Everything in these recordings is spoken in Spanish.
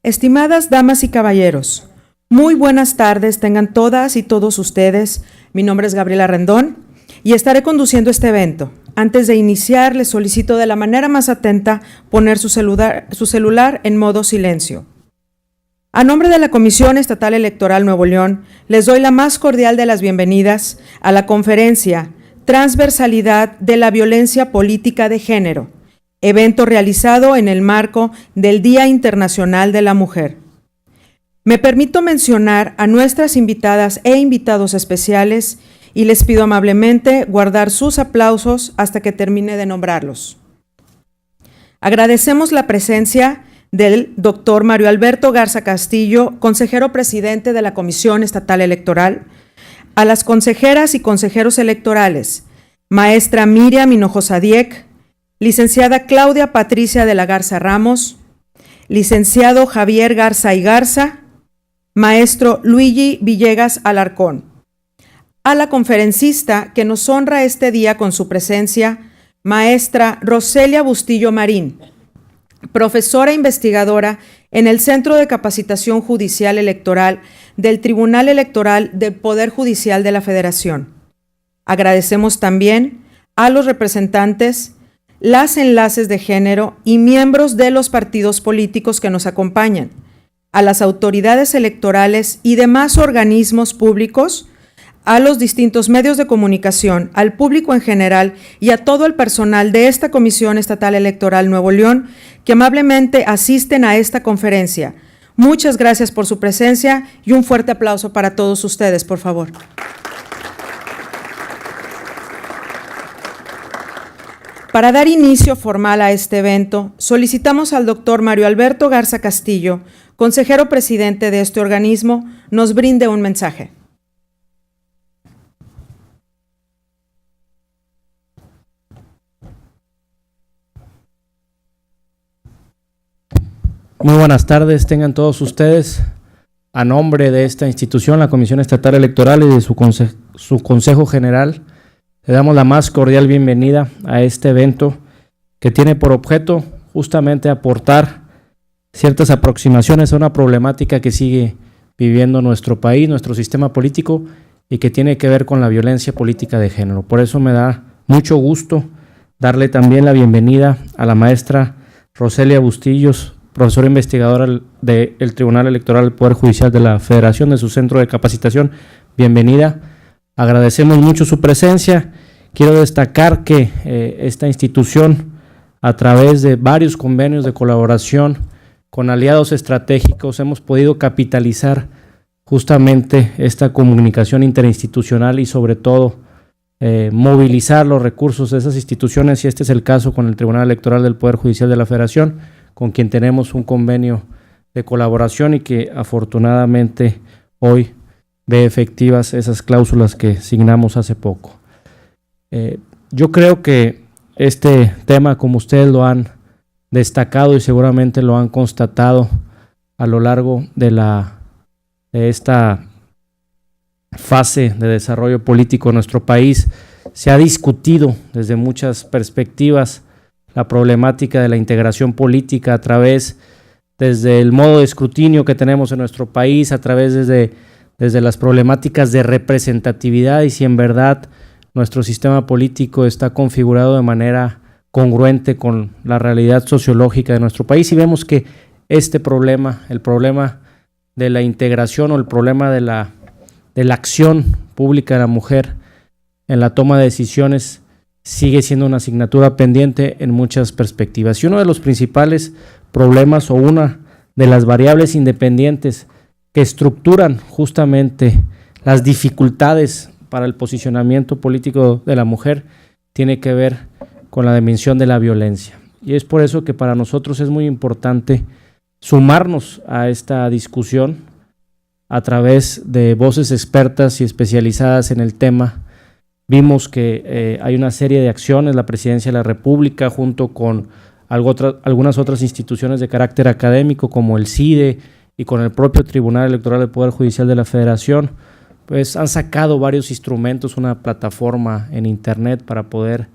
Estimadas damas y caballeros, muy buenas tardes tengan todas y todos ustedes. Mi nombre es Gabriela Rendón y estaré conduciendo este evento. Antes de iniciar, les solicito de la manera más atenta poner su celular en modo silencio. A nombre de la Comisión Estatal Electoral Nuevo León, les doy la más cordial de las bienvenidas a la conferencia Transversalidad de la Violencia Política de Género, evento realizado en el marco del Día Internacional de la Mujer. Me permito mencionar a nuestras invitadas e invitados especiales y les pido amablemente guardar sus aplausos hasta que termine de nombrarlos. Agradecemos la presencia del doctor Mario Alberto Garza Castillo, consejero presidente de la Comisión Estatal Electoral, a las consejeras y consejeros electorales, maestra Miriam Hinojosa Dieck, licenciada Claudia Patricia de la Garza Ramos, licenciado Javier Garza y Garza, maestro Luigi Villegas Alarcón. A la conferencista que nos honra este día con su presencia, maestra Roselia Bustillo Marín, profesora investigadora en el Centro de Capacitación Judicial Electoral del Tribunal Electoral del Poder Judicial de la Federación. Agradecemos también a los representantes, las enlaces de género y miembros de los partidos políticos que nos acompañan, a las autoridades electorales y demás organismos públicos, a los distintos medios de comunicación, al público en general y a todo el personal de esta Comisión Estatal Electoral Nuevo León que amablemente asisten a esta conferencia. Muchas gracias por su presencia y un fuerte aplauso para todos ustedes, por favor. Para dar inicio formal a este evento, solicitamos al doctor Mario Alberto Garza Castillo, consejero presidente de este organismo, nos brinde un mensaje. Muy buenas tardes, tengan todos ustedes. A nombre de esta institución, la Comisión Estatal Electoral y de su Consejo General, le damos la más cordial bienvenida a este evento que tiene por objeto justamente aportar ciertas aproximaciones a una problemática que sigue viviendo nuestro país, nuestro sistema político y que tiene que ver con la violencia política de género. Por eso me da mucho gusto darle también la bienvenida a la maestra Roselia Bustillos, profesora investigadora del Tribunal Electoral del Poder Judicial de la Federación, de su centro de capacitación. Bienvenida. Agradecemos mucho su presencia. Quiero destacar que esta institución, a través de varios convenios de colaboración con aliados estratégicos, hemos podido capitalizar justamente esta comunicación interinstitucional y sobre todo movilizar los recursos de esas instituciones, y este es el caso con el Tribunal Electoral del Poder Judicial de la Federación, con quien tenemos un convenio de colaboración y que afortunadamente hoy ve efectivas esas cláusulas que signamos hace poco. Yo creo que este tema, como ustedes lo han destacado y seguramente lo han constatado a lo largo de esta fase de desarrollo político en nuestro país, se ha discutido desde muchas perspectivas la problemática de la integración política a través, desde el modo de escrutinio que tenemos en nuestro país, a través desde las problemáticas de representatividad y si en verdad nuestro sistema político está configurado de manera congruente con la realidad sociológica de nuestro país, y vemos que este problema, el problema de la integración o el problema de la acción pública de la mujer en la toma de decisiones sigue siendo una asignatura pendiente en muchas perspectivas. Y uno de los principales problemas o una de las variables independientes que estructuran justamente las dificultades para el posicionamiento político de la mujer tiene que ver con la dimensión de la violencia. Y es por eso que para nosotros es muy importante sumarnos a esta discusión a través de voces expertas y especializadas en el tema. Vimos que hay una serie de acciones, la Presidencia de la República junto con algunas otras instituciones de carácter académico como el CIDE y con el propio Tribunal Electoral del Poder Judicial de la Federación, pues han sacado varios instrumentos, una plataforma en internet para poder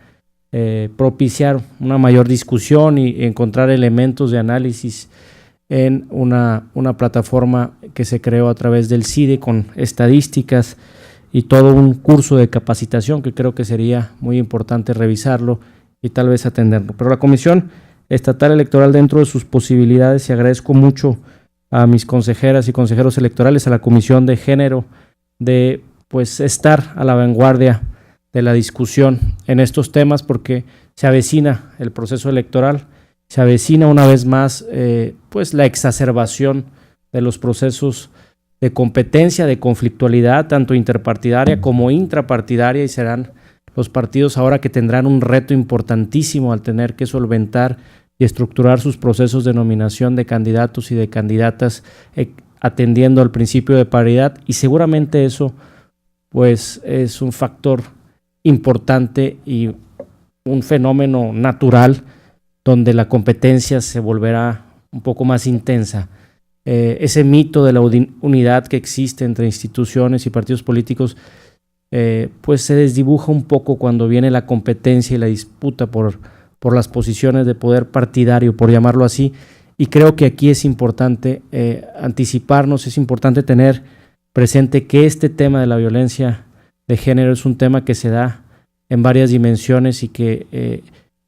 propiciar una mayor discusión y encontrar elementos de análisis en una plataforma que se creó a través del CIDE con estadísticas y todo un curso de capacitación que creo que sería muy importante revisarlo y tal vez atenderlo. Pero la Comisión Estatal Electoral, dentro de sus posibilidades, y agradezco mucho a mis consejeras y consejeros electorales, a la Comisión de Género, de pues estar a la vanguardia de la discusión en estos temas, porque se avecina el proceso electoral, se avecina una vez más pues la exacerbación de los procesos de competencia, de conflictualidad, tanto interpartidaria como intrapartidaria, y serán los partidos ahora que tendrán un reto importantísimo al tener que solventar y estructurar sus procesos de nominación de candidatos y de candidatas atendiendo al principio de paridad, y seguramente eso pues es un factor importante y un fenómeno natural donde la competencia se volverá un poco más intensa. Ese mito de la unidad que existe entre instituciones y partidos políticos pues se desdibuja un poco cuando viene la competencia y la disputa por las posiciones de poder partidario, por llamarlo así, y creo que aquí es importante anticiparnos, es importante tener presente que este tema de la violencia de género es un tema que se da en varias dimensiones y que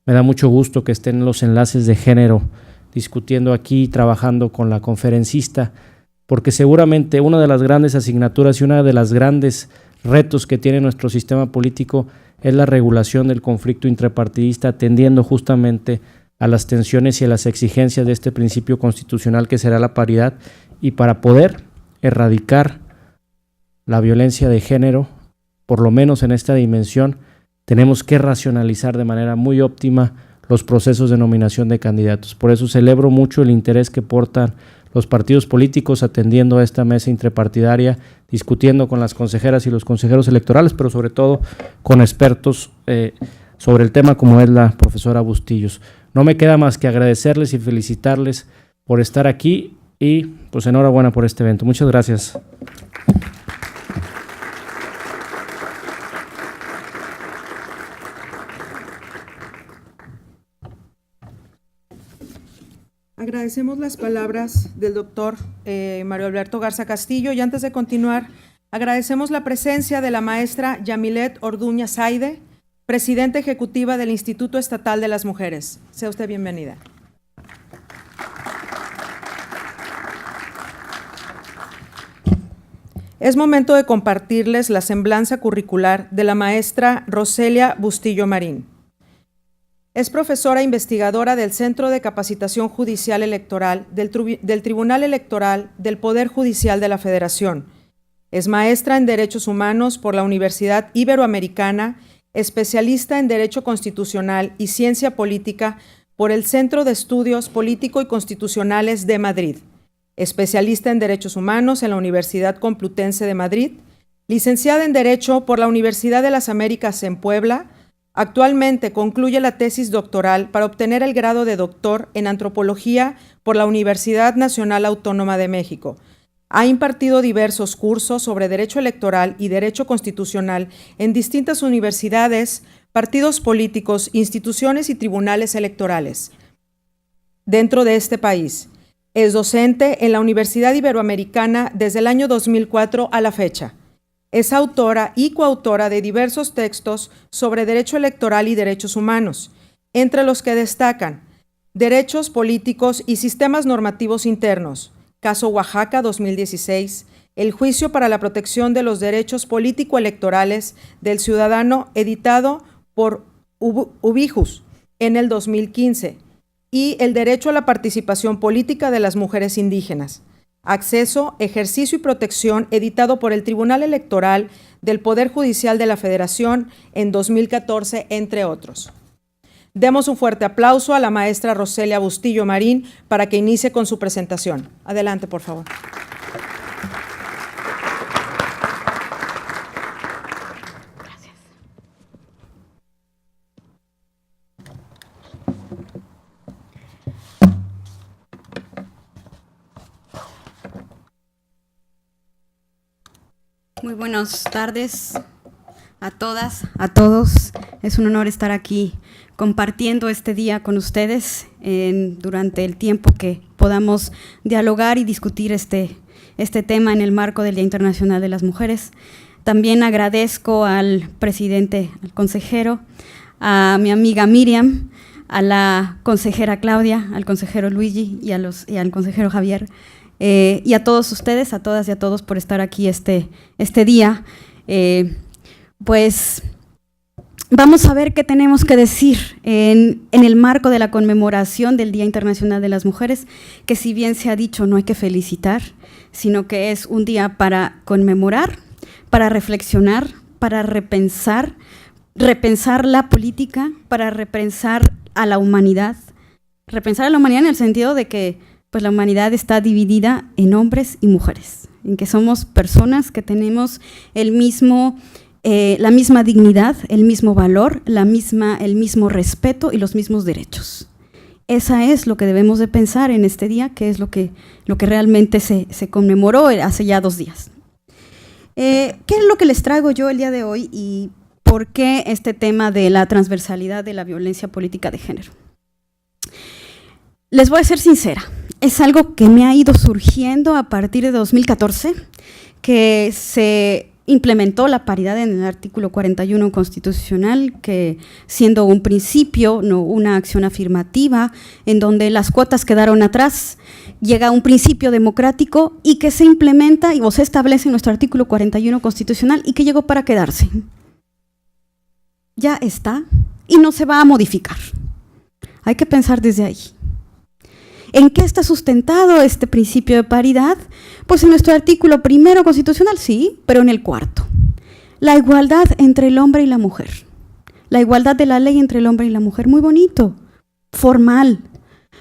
me da mucho gusto que estén los enlaces de género discutiendo aquí, trabajando con la conferencista, porque seguramente una de las grandes asignaturas y una de las grandes retos que tiene nuestro sistema político es la regulación del conflicto intrapartidista, atendiendo justamente a las tensiones y a las exigencias de este principio constitucional que será la paridad, y para poder erradicar la violencia de género, por lo menos en esta dimensión, tenemos que racionalizar de manera muy óptima los procesos de nominación de candidatos. Por eso celebro mucho el interés que portan los partidos políticos atendiendo a esta mesa interpartidaria, discutiendo con las consejeras y los consejeros electorales, pero sobre todo con expertos sobre el tema como es la profesora Bustillos. No me queda más que agradecerles y felicitarles por estar aquí y pues enhorabuena por este evento. Muchas gracias. Agradecemos las palabras del doctor Mario Alberto Garza Castillo, y antes de continuar, agradecemos la presencia de la maestra Yamilet Orduña Saide, presidenta ejecutiva del Instituto Estatal de las Mujeres. Sea usted bienvenida. Es momento de compartirles la semblanza curricular de la maestra Roselia Bustillo Marín. Es profesora investigadora del Centro de Capacitación Judicial Electoral del Tribunal Electoral del Poder Judicial de la Federación. Es maestra en Derechos Humanos por la Universidad Iberoamericana, especialista en Derecho Constitucional y Ciencia Política por el Centro de Estudios Político y Constitucionales de Madrid, especialista en Derechos Humanos en la Universidad Complutense de Madrid, licenciada en Derecho por la Universidad de las Américas en Puebla. Actualmente concluye la tesis doctoral para obtener el grado de doctor en Antropología por la Universidad Nacional Autónoma de México. Ha impartido diversos cursos sobre Derecho Electoral y Derecho Constitucional en distintas universidades, partidos políticos, instituciones y tribunales electorales dentro de este país. Es docente en la Universidad Iberoamericana desde el año 2004 a la fecha. Es autora y coautora de diversos textos sobre derecho electoral y derechos humanos, entre los que destacan Derechos políticos y sistemas normativos internos, Caso Oaxaca 2016, El juicio para la protección de los derechos político-electorales del ciudadano, editado por Ubijus en el 2015, y El derecho a la participación política de las mujeres indígenas, Acceso, Ejercicio y Protección, editado por el Tribunal Electoral del Poder Judicial de la Federación en 2014, entre otros. Demos un fuerte aplauso a la maestra Roselia Bustillo Marín para que inicie con su presentación. Adelante, por favor. Gracias. Muy buenas tardes a todas, a todos. Es un honor estar aquí compartiendo este día con ustedes durante el tiempo que podamos dialogar y discutir este tema en el marco del Día Internacional de las Mujeres. También agradezco al presidente, al consejero, a mi amiga Miriam, a la consejera Claudia, al consejero Luigi y al consejero Javier, y a todos ustedes, a todas y a todos por estar aquí este día. Pues vamos a ver qué tenemos que decir en el marco de la conmemoración del Día Internacional de las Mujeres, que si bien se ha dicho no hay que felicitar, sino que es un día para conmemorar, para reflexionar, para repensar la política, para repensar a la humanidad en el sentido de que pues, la humanidad está dividida en hombres y mujeres, en que somos personas que tenemos la misma dignidad, el mismo valor, el mismo respeto y los mismos derechos. Esa es lo que debemos de pensar en este día, que es lo que realmente se conmemoró hace ya 2 días. ¿Qué es lo que les traigo yo el día de hoy y por qué este tema de la transversalidad de la violencia política de género? Les voy a ser sincera, es algo que me ha ido surgiendo a partir de 2014, que se implementó la paridad en el artículo 41 constitucional, que siendo un principio, no una acción afirmativa, en donde las cuotas quedaron atrás, llega un principio democrático y que se implementa o se establece en nuestro artículo 41 constitucional y que llegó para quedarse. Ya está y no se va a modificar. Hay que pensar desde ahí. ¿En qué está sustentado este principio de paridad? Pues en nuestro artículo 1 constitucional, sí, pero en el 4. La igualdad entre el hombre y la mujer. La igualdad de la ley entre el hombre y la mujer. Muy bonito, formal.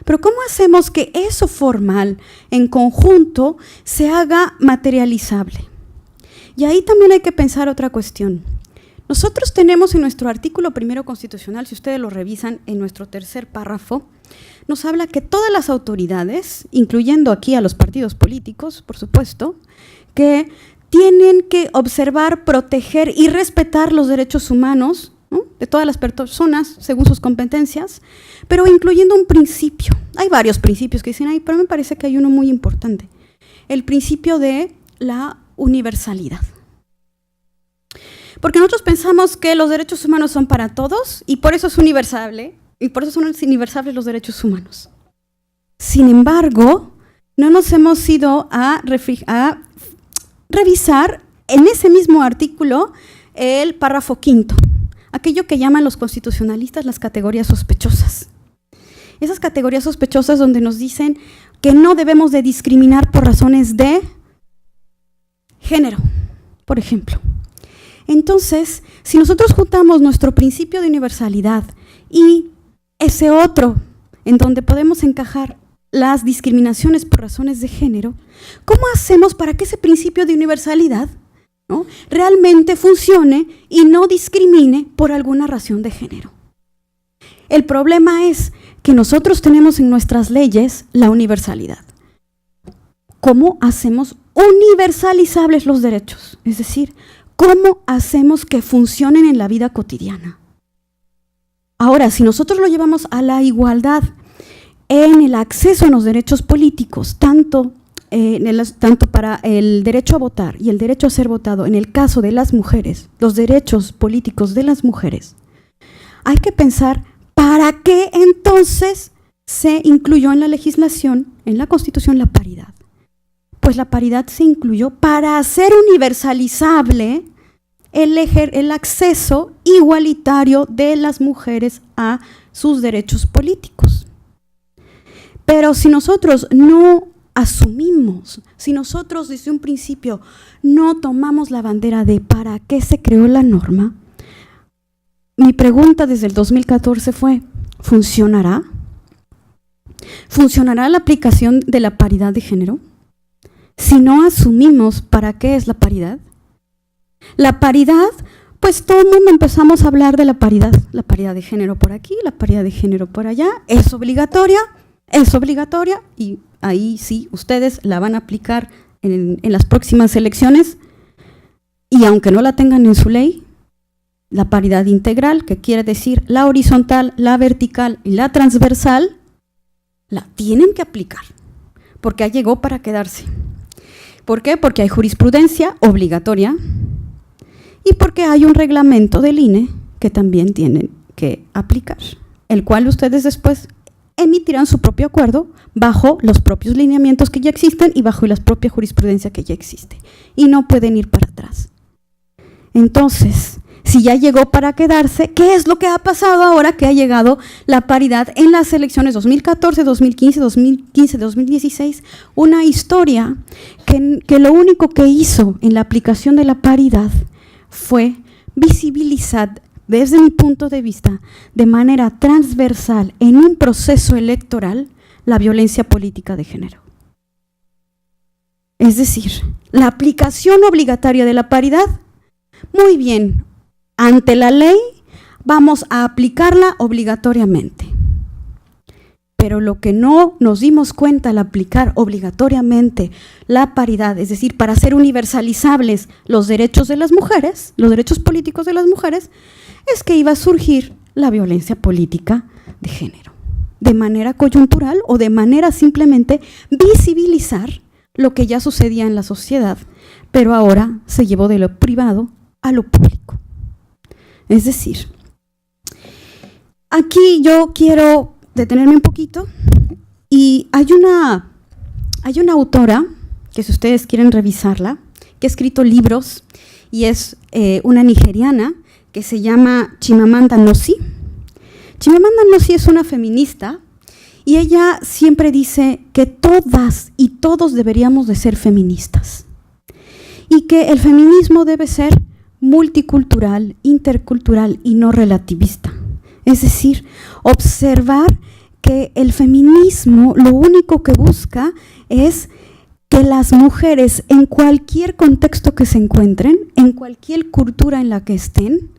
Pero ¿cómo hacemos que eso formal, en conjunto, se haga materializable? Y ahí también hay que pensar otra cuestión. Nosotros tenemos en nuestro artículo 1 constitucional, si ustedes lo revisan en nuestro 3er párrafo, nos habla que todas las autoridades, incluyendo aquí a los partidos políticos, por supuesto, que tienen que observar, proteger y respetar los derechos humanos, ¿no?, de todas las personas según sus competencias, pero incluyendo un principio. Hay varios principios que dicen ahí, pero me parece que hay uno muy importante, el principio de la universalidad. Porque nosotros pensamos que los derechos humanos son para todos y por eso es universal, y por eso son universales los derechos humanos. Sin embargo, no nos hemos ido a revisar en ese mismo artículo el párrafo 5, aquello que llaman los constitucionalistas las categorías sospechosas. Esas categorías sospechosas donde nos dicen que no debemos de discriminar por razones de género, por ejemplo. Entonces, si nosotros juntamos nuestro principio de universalidad y ese otro, en donde podemos encajar las discriminaciones por razones de género, ¿cómo hacemos para que ese principio de universalidad, ¿no?, realmente funcione y no discrimine por alguna razón de género? El problema es que nosotros tenemos en nuestras leyes la universalidad. ¿Cómo hacemos universalizables los derechos? Es decir, ¿cómo hacemos que funcionen en la vida cotidiana? Ahora, si nosotros lo llevamos a la igualdad en el acceso a los derechos políticos, tanto para el derecho a votar y el derecho a ser votado, en el caso de las mujeres, los derechos políticos de las mujeres, hay que pensar para qué entonces se incluyó en la legislación, en la Constitución, la paridad. Pues la paridad se incluyó para hacer universalizable el acceso igualitario de las mujeres a sus derechos políticos. Pero si nosotros no asumimos, si nosotros desde un principio no tomamos la bandera de para qué se creó la norma, mi pregunta desde el 2014 fue, ¿funcionará? ¿Funcionará la aplicación de la paridad de género? Si no asumimos para qué es la paridad. La paridad, pues todo el mundo empezamos a hablar de la paridad de género por aquí, la paridad de género por allá, es obligatoria y ahí sí, ustedes la van a aplicar en las próximas elecciones y aunque no la tengan en su ley, la paridad integral, que quiere decir la horizontal, la vertical y la transversal, la tienen que aplicar. porque llegó para quedarse. ¿Por qué? Porque hay jurisprudencia obligatoria y porque hay un reglamento del INE que también tienen que aplicar, el cual ustedes después emitirán su propio acuerdo bajo los propios lineamientos que ya existen y bajo la propia jurisprudencia que ya existe. Y no pueden ir para atrás. Entonces, si ya llegó para quedarse, ¿qué es lo que ha pasado ahora que ha llegado la paridad en las elecciones 2014, 2015, 2016? Una historia que lo único que hizo en la aplicación de la paridad fue visibilizar, desde mi punto de vista, de manera transversal en un proceso electoral, la violencia política de género. Es decir, la aplicación obligatoria de la paridad, muy bien, ante la ley vamos a aplicarla obligatoriamente. Pero lo que no nos dimos cuenta al aplicar obligatoriamente la paridad, es decir, para hacer universalizables los derechos de las mujeres, los derechos políticos de las mujeres, es que iba a surgir la violencia política de género, de manera coyuntural o de manera simplemente visibilizar lo que ya sucedía en la sociedad, pero ahora se llevó de lo privado a lo público. Es decir, aquí yo quiero detenerme un poquito y hay una autora, que si ustedes quieren revisarla, que ha escrito libros y es una nigeriana que se llama Chimamanda Ngozi. Chimamanda Ngozi es una feminista y ella siempre dice que todas y todos deberíamos de ser feministas y que el feminismo debe ser multicultural, intercultural y no relativista. Es decir, observar que el feminismo lo único que busca es que las mujeres en cualquier contexto que se encuentren, en cualquier cultura en la que estén,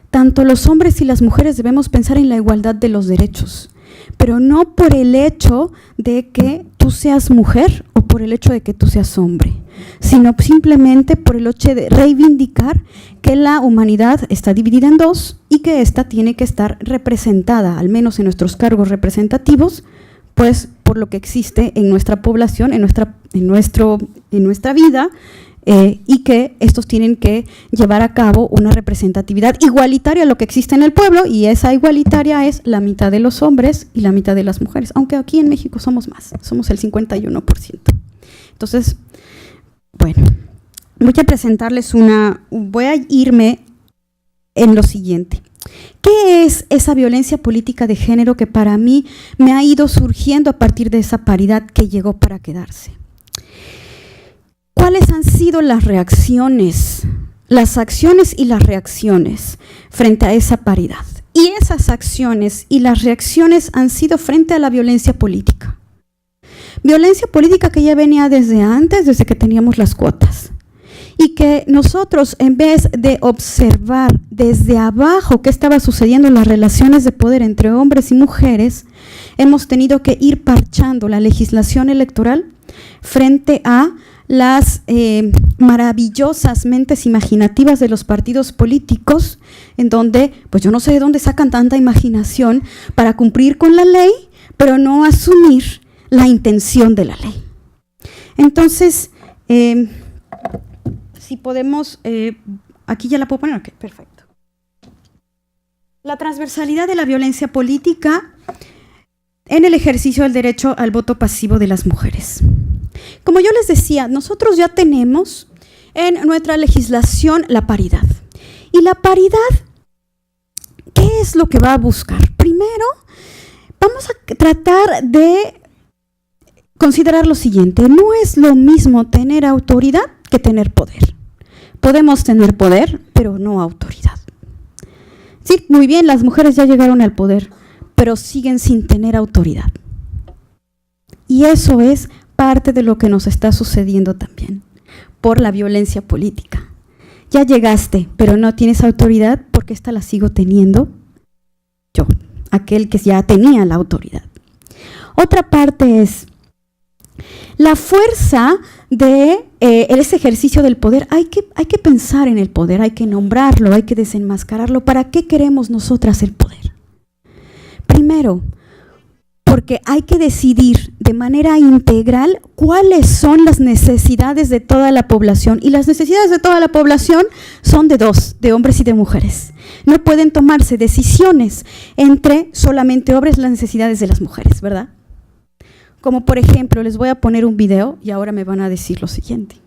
tanto los hombres y las mujeres debemos pensar en la igualdad de los derechos, pero no por el hecho de que tú seas mujer o por el hecho de que tú seas hombre, sino simplemente por el hecho de reivindicar que la humanidad está dividida en dos y que ésta tiene que estar representada, al menos en nuestros cargos representativos, pues por lo que existe en nuestra población, en nuestra vida, y que estos tienen que llevar a cabo una representatividad igualitaria a lo que existe en el pueblo, y esa igualitaria es la mitad de los hombres y la mitad de las mujeres, aunque aquí en México somos más, somos el 51%. Entonces, bueno, voy a presentarles voy a irme en lo siguiente. ¿Qué es esa violencia política de género que para mí me ha ido surgiendo a partir de esa paridad que llegó para quedarse? ¿Cuáles han sido las reacciones, las acciones y las reacciones frente a esa paridad? Y esas acciones y las reacciones han sido frente a la violencia política. Violencia política que ya venía desde antes, desde que teníamos las cuotas. Y que nosotros, en vez de observar desde abajo qué estaba sucediendo en las relaciones de poder entre hombres y mujeres, hemos tenido que ir parchando la legislación electoral frente a las maravillosas mentes imaginativas de los partidos políticos, en donde, pues yo no sé de dónde sacan tanta imaginación para cumplir con la ley, pero no asumir la intención de la ley. Entonces, si podemos, aquí ya la puedo poner, ok, perfecto. La transversalidad de la violencia política en el ejercicio del derecho al voto pasivo de las mujeres. Como yo les decía, nosotros ya tenemos en nuestra legislación la paridad. Y la paridad, ¿qué es lo que va a buscar? Primero, vamos a tratar de considerar lo siguiente: no es lo mismo tener autoridad que tener poder. Podemos tener poder, pero no autoridad. Sí, muy bien, las mujeres ya llegaron al poder, pero siguen sin tener autoridad. Y eso es parte de lo que nos está sucediendo también por la violencia política. Ya llegaste, pero no tienes autoridad, porque esta la sigo teniendo yo, aquel que ya tenía la autoridad. Otra parte es la fuerza de ese ejercicio del poder. Hay que pensar en el poder, hay que nombrarlo, hay que desenmascararlo. ¿Para qué queremos nosotras el poder? Primero, porque hay que decidir de manera integral cuáles son las necesidades de toda la población. Y las necesidades de toda la población son de dos, de hombres y de mujeres. No pueden tomarse decisiones entre solamente hombres, las necesidades de las mujeres, ¿verdad? Como por ejemplo, les voy a poner un video y ahora me van a decir lo siguiente.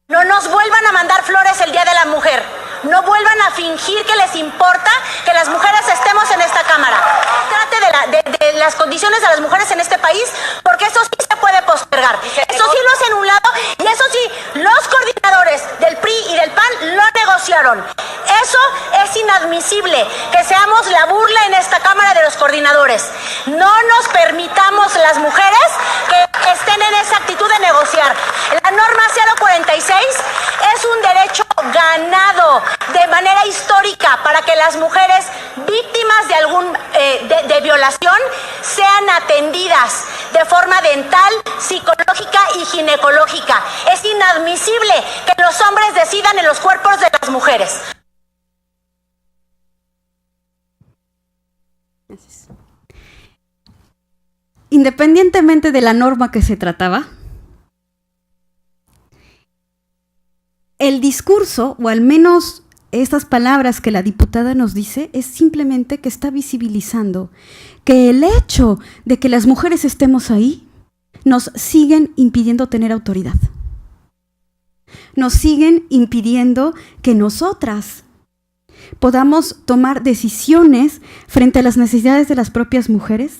No nos vuelvan a mandar flores el Día de la Mujer. No vuelvan a fingir que les importa que las mujeres estemos en esta Cámara. Trate de las condiciones de las mujeres en este país, porque eso sí se puede postergar. Eso sí lo hacen a un lado, y eso sí, los coordinadores del PRI y del PAN lo negociaron. Eso es inadmisible, que seamos la burla en esta Cámara de los coordinadores. No nos permitamos las mujeres que estén en esa actitud de negociar. La norma 046 es un derecho ganado de manera histórica para que las mujeres víctimas de de violación sean atendidas de forma dental, psicológica y ginecológica. Es inadmisible que los hombres decidan en los cuerpos de las mujeres. Gracias. Independientemente de la norma que se trataba, el discurso, o al menos estas palabras que la diputada nos dice, es simplemente que está visibilizando que el hecho de que las mujeres estemos ahí nos siguen impidiendo tener autoridad. Nos siguen impidiendo que nosotras podamos tomar decisiones frente a las necesidades de las propias mujeres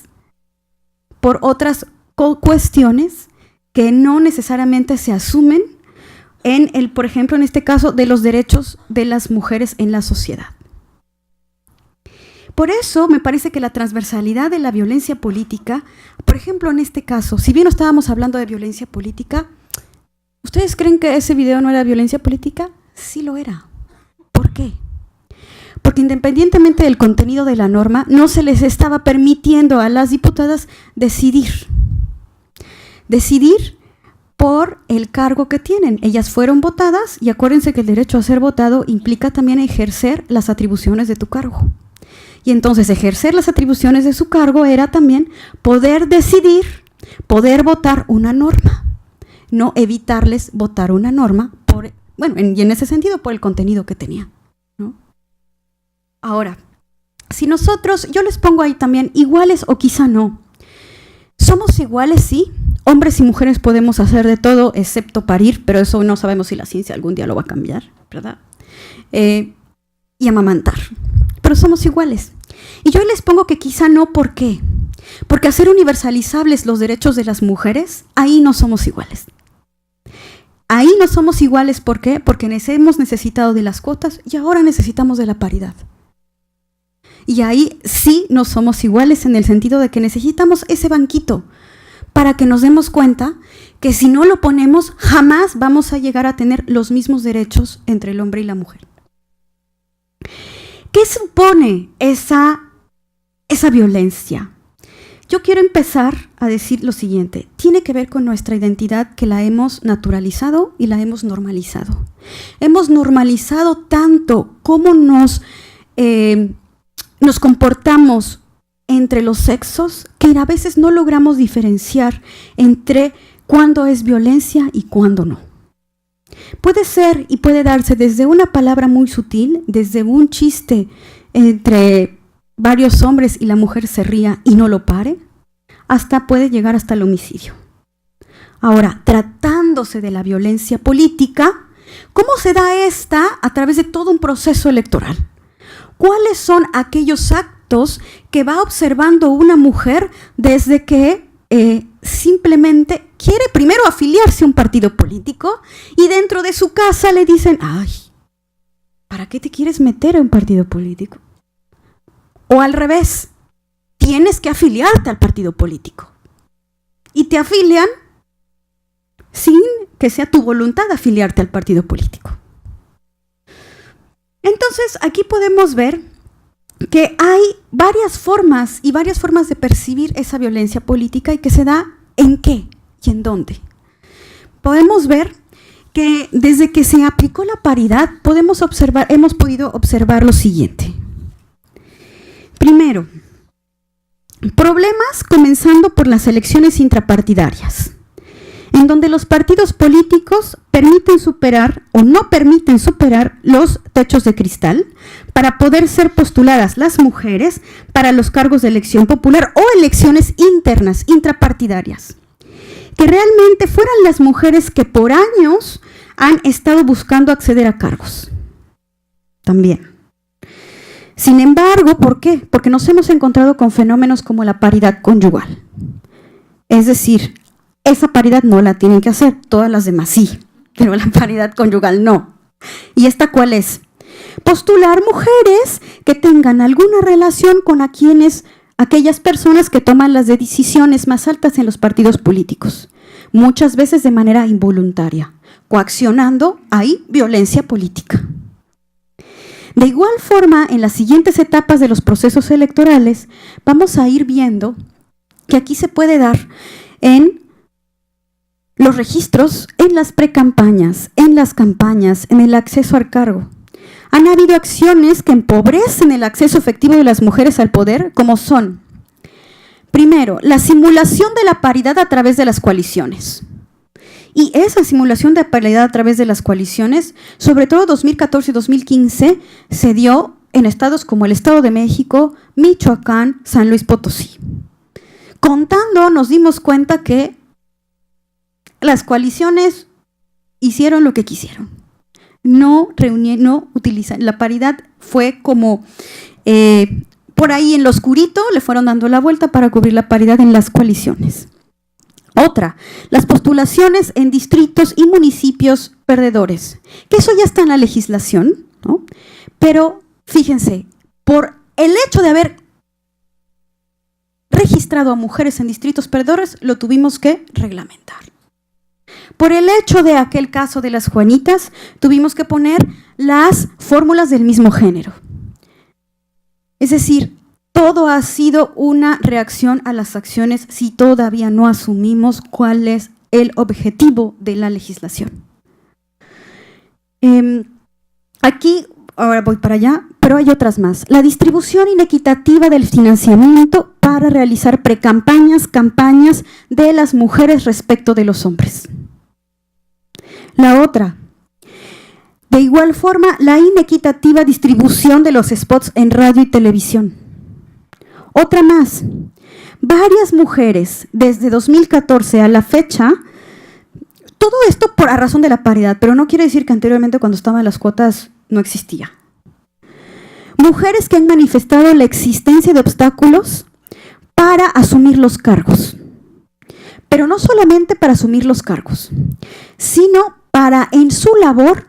por otras cuestiones que no necesariamente se asumen por ejemplo, en este caso, de los derechos de las mujeres en la sociedad. Por eso me parece que la transversalidad de la violencia política, por ejemplo, en este caso, si bien no estábamos hablando de violencia política, ¿ustedes creen que ese video no era violencia política? Sí lo era. ¿Por qué? Porque independientemente del contenido de la norma, no se les estaba permitiendo a las diputadas decidir por el cargo que tienen. Ellas fueron votadas y acuérdense que el derecho a ser votado implica también ejercer las atribuciones de tu cargo. Y entonces ejercer las atribuciones de su cargo era también poder decidir, poder votar una norma, no evitarles votar una norma, y en ese sentido por el contenido que tenía, ¿no? Ahora, si nosotros, yo les pongo ahí también, iguales o quizá no, somos iguales, sí. Hombres y mujeres podemos hacer de todo excepto parir, pero eso no sabemos si la ciencia algún día lo va a cambiar, ¿verdad? Y amamantar. Pero somos iguales. Y yo les pongo que quizá no, ¿por qué? Porque hacer universalizables los derechos de las mujeres, ahí no somos iguales. Ahí no somos iguales, ¿por qué? Porque hemos necesitado de las cuotas y ahora necesitamos de la paridad. Y ahí sí no somos iguales en el sentido de que necesitamos ese banquito para que nos demos cuenta que si no lo ponemos, jamás vamos a llegar a tener los mismos derechos entre el hombre y la mujer. ¿Qué supone esa violencia? Yo quiero empezar a decir lo siguiente. Tiene que ver con nuestra identidad, que la hemos naturalizado y la hemos normalizado. Hemos normalizado tanto cómo nos comportamos entre los sexos, que a veces no logramos diferenciar entre cuándo es violencia y cuándo no. Puede ser y puede darse desde una palabra muy sutil, desde un chiste entre varios hombres y la mujer se ría y no lo pare, hasta puede llegar hasta el homicidio. Ahora, tratándose de la violencia política, ¿cómo se da esta a través de todo un proceso electoral? ¿Cuáles son aquellos actos que va observando una mujer desde que simplemente quiere primero afiliarse a un partido político y dentro de su casa le dicen, ay, ¿para qué te quieres meter a un partido político? O al revés, tienes que afiliarte al partido político. Y te afilian sin que sea tu voluntad afiliarte al partido político. Entonces, aquí podemos ver que hay varias formas de percibir esa violencia política y que se da en qué y en dónde. Podemos ver que desde que se aplicó la paridad hemos podido observar lo siguiente. Primero, problemas comenzando por las elecciones intrapartidarias, en donde los partidos políticos permiten superar o no permiten superar los techos de cristal para poder ser postuladas las mujeres para los cargos de elección popular o elecciones internas, intrapartidarias. Que realmente fueran las mujeres que por años han estado buscando acceder a cargos. También. Sin embargo, ¿por qué? Porque nos hemos encontrado con fenómenos como la paridad conyugal. Es decir, esa paridad no la tienen que hacer, todas las demás sí, pero la paridad conyugal no. ¿Y esta cuál es? Postular mujeres que tengan alguna relación con aquellas personas que toman las decisiones más altas en los partidos políticos, muchas veces de manera involuntaria, coaccionando ahí violencia política. De igual forma, en las siguientes etapas de los procesos electorales, vamos a ir viendo que aquí se puede dar en los registros, en las precampañas, en las campañas, en el acceso al cargo. Han habido acciones que empobrecen el acceso efectivo de las mujeres al poder, como son, primero, la simulación de la paridad a través de las coaliciones. Y esa simulación de paridad a través de las coaliciones, sobre todo 2014 y 2015, se dio en estados como el Estado de México, Michoacán, San Luis Potosí. Contando, nos dimos cuenta que las coaliciones hicieron lo que quisieron. No utilizan. La paridad fue como por ahí en lo oscurito, le fueron dando la vuelta para cubrir la paridad en las coaliciones. Otra, las postulaciones en distritos y municipios perdedores, que eso ya está en la legislación, ¿no? Pero fíjense, por el hecho de haber registrado a mujeres en distritos perdedores, lo tuvimos que reglamentar. Por el hecho de aquel caso de las Juanitas, tuvimos que poner las fórmulas del mismo género. Es decir, todo ha sido una reacción a las acciones si todavía no asumimos cuál es el objetivo de la legislación. Aquí, ahora voy para allá, pero hay otras más. La distribución inequitativa del financiamiento para realizar precampañas, campañas de las mujeres respecto de los hombres. La otra, de igual forma, la inequitativa distribución de los spots en radio y televisión. Otra más, varias mujeres desde 2014 a la fecha, todo esto por a razón de la paridad, pero no quiere decir que anteriormente cuando estaban las cuotas no existía. Mujeres que han manifestado la existencia de obstáculos para asumir los cargos, pero no solamente para asumir los cargos, sino para en su labor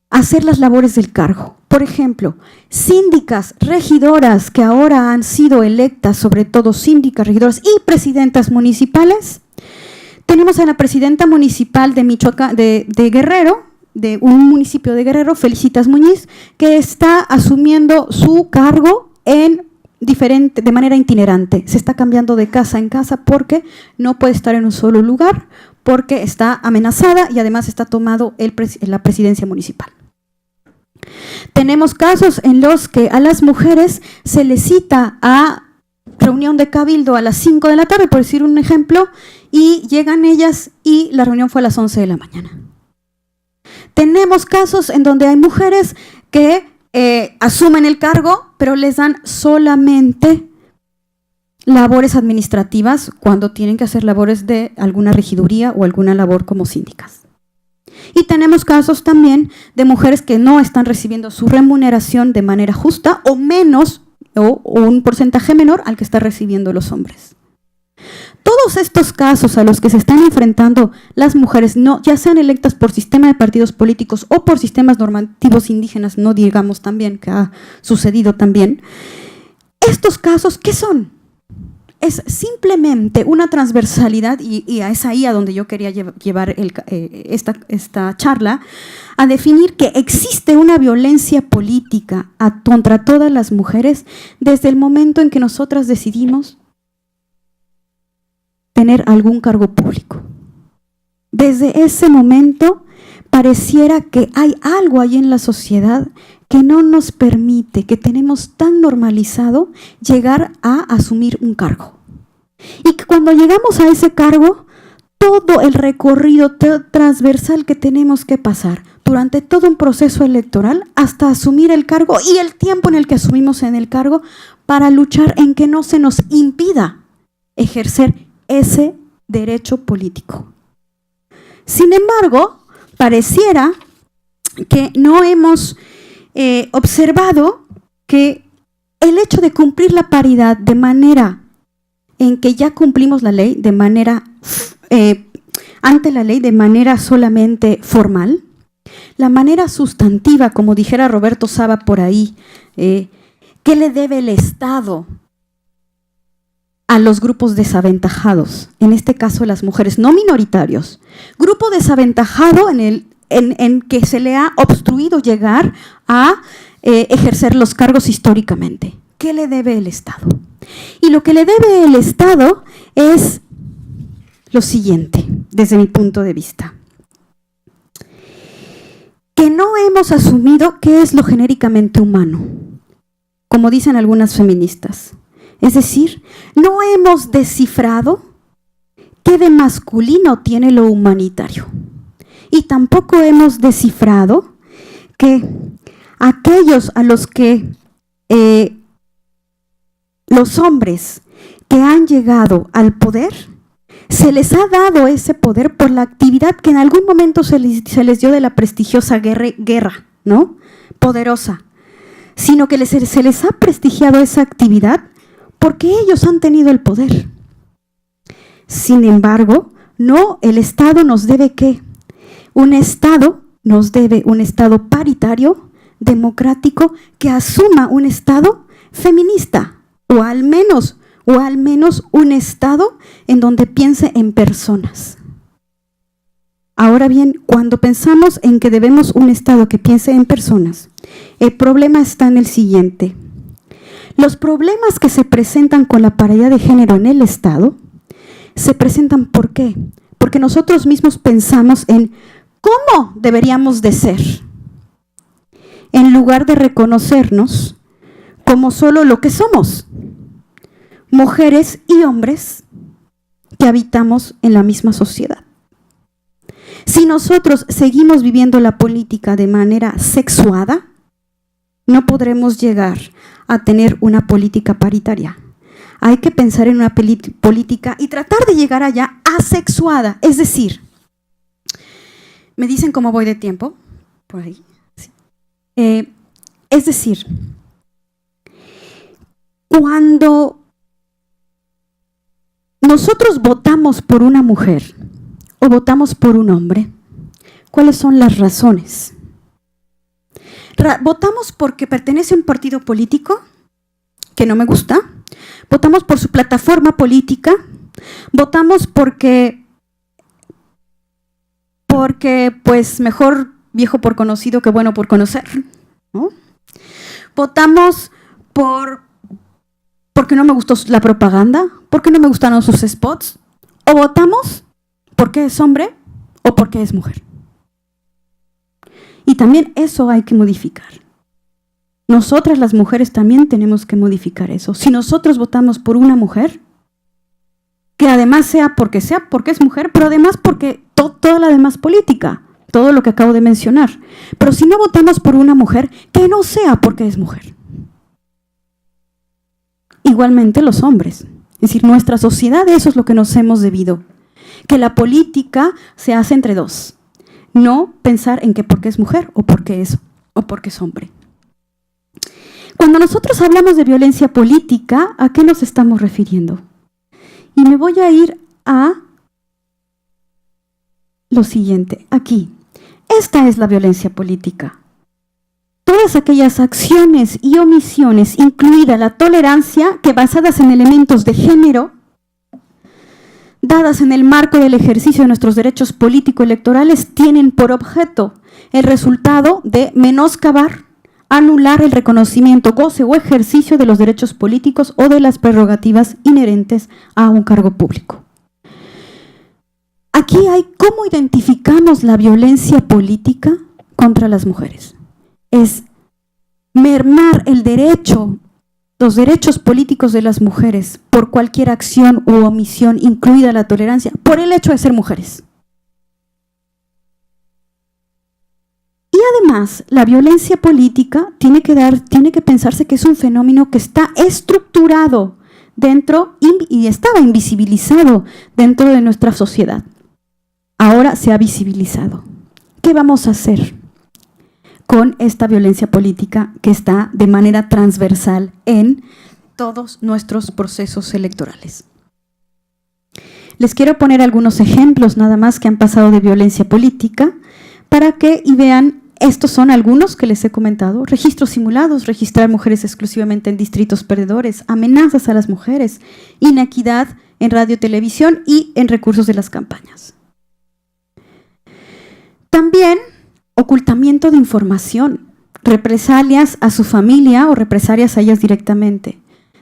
hacer las labores del cargo. Por ejemplo, síndicas, regidoras que ahora han sido electas, sobre todo síndicas, regidoras y presidentas municipales. Tenemos a la presidenta municipal de Michoacán, de Guerrero, de un municipio de Guerrero, Felicitas Muñiz, que está asumiendo su cargo de manera itinerante. Se está cambiando de casa en casa porque no puede estar en un solo lugar, porque está amenazada y además está tomado la presidencia municipal. Tenemos casos en los que a las mujeres se les cita a reunión de cabildo a las 5 de la tarde, por decir un ejemplo, y llegan ellas y la reunión fue a las 11 de la mañana. Tenemos casos en donde hay mujeres que asumen el cargo, pero les dan solamente labores administrativas cuando tienen que hacer labores de alguna regiduría o alguna labor como síndicas. Y tenemos casos también de mujeres que no están recibiendo su remuneración de manera justa o menos, o un porcentaje menor al que están recibiendo los hombres. Todos estos casos a los que se están enfrentando las mujeres, ya sean electas por sistema de partidos políticos o por sistemas normativos indígenas, no digamos también que ha sucedido también, estos casos, ¿qué son? es simplemente una transversalidad, y es ahí a donde yo quería llevar esta charla, a definir que existe una violencia política contra todas las mujeres desde el momento en que nosotras decidimos tener algún cargo público. Desde ese momento pareciera que hay algo ahí en la sociedad que no nos permite, que tenemos tan normalizado llegar a asumir un cargo. Y que cuando llegamos a ese cargo, todo el recorrido transversal que tenemos que pasar durante todo un proceso electoral hasta asumir el cargo y el tiempo en el que asumimos en el cargo para luchar en que no se nos impida ejercer ese derecho político. Sin embargo, pareciera que no hemos observado que el hecho de cumplir la paridad de manera en que ya cumplimos la ley de manera ante la ley de manera solamente formal, la manera sustantiva, como dijera Roberto Saba por ahí, ¿qué le debe el Estado a los grupos desaventajados? En este caso las mujeres, no minoritarios. Grupo desaventajado en que se le ha obstruido llegar a ejercer los cargos históricamente. ¿Qué le debe el Estado? Y lo que le debe el Estado es lo siguiente, desde mi punto de vista. Que no hemos asumido qué es lo genéricamente humano, como dicen algunas feministas. Es decir, no hemos descifrado qué de masculino tiene lo humanitario. Y tampoco hemos descifrado que aquellos a los que los hombres que han llegado al poder, se les ha dado ese poder por la actividad que en algún momento se les dio de la prestigiosa guerra, ¿no? Poderosa, sino que se les ha prestigiado esa actividad porque ellos han tenido el poder. Sin embargo, no, el Estado nos debe ¿qué? Un Estado nos debe un Estado paritario, democrático, que asuma un Estado feminista, o al menos un Estado en donde piense en personas. Ahora bien, cuando pensamos en que debemos un Estado que piense en personas, el problema está en el siguiente. Los problemas que se presentan con la paridad de género en el Estado se presentan ¿por qué? Porque nosotros mismos pensamos en cómo deberíamos de ser, en lugar de reconocernos como solo lo que somos, mujeres y hombres que habitamos en la misma sociedad. Si nosotros seguimos viviendo la política de manera sexuada, no podremos llegar a tener una política paritaria. Hay que pensar en una política y tratar de llegar allá asexuada, es decir, ¿me dicen cómo voy de tiempo? Por ahí. Sí. Es decir, cuando nosotros votamos por una mujer o votamos por un hombre, ¿cuáles son las razones? ¿Votamos porque pertenece a un partido político que no me gusta? ¿Votamos por su plataforma política? ¿Votamos porque pues mejor viejo por conocido que bueno por conocer, ¿no? ¿Votamos porque no me gustó la propaganda? ¿Porque no me gustaron sus spots? ¿O votamos porque es hombre o porque es mujer? Y también eso hay que modificar. Nosotras las mujeres también tenemos que modificar eso. Si nosotros votamos por una mujer, que además sea porque es mujer, pero además porque toda la demás política, todo lo que acabo de mencionar. Pero si no votamos por una mujer, que no sea porque es mujer. Igualmente los hombres. Es decir, nuestra sociedad, eso es lo que nos hemos debido. Que la política se hace entre dos. No pensar en que porque es mujer o porque es hombre. Cuando nosotros hablamos de violencia política, ¿a qué nos estamos refiriendo? Y me voy a ir a lo siguiente, aquí. Esta es la violencia política. Todas todas aquellas acciones y omisiones, incluida la tolerancia, que basadas en elementos de género, dadas en el marco del ejercicio de nuestros derechos político-electorales, tienen por objeto el resultado de menoscabar, anular el reconocimiento, goce o ejercicio de los derechos políticos o de las prerrogativas inherentes a un cargo público. Aquí hay cómo identificamos la violencia política contra las mujeres. Es mermar el derecho, los derechos políticos de las mujeres por cualquier acción u omisión, incluida la tolerancia, por el hecho de ser mujeres. Y además, la violencia política tiene que pensarse que es un fenómeno que está estructurado dentro y estaba invisibilizado dentro de nuestra sociedad. Ahora se ha visibilizado. ¿Qué vamos a hacer con esta violencia política que está de manera transversal en todos nuestros procesos electorales? Les quiero poner algunos ejemplos nada más que han pasado de violencia política para que vean. Estos son algunos que les he comentado: registros simulados, registrar mujeres exclusivamente en distritos perdedores, amenazas a las mujeres, inequidad en radio, televisión y en recursos de las campañas. También ocultamiento de información, represalias a su familia o represalias a ellas directamente,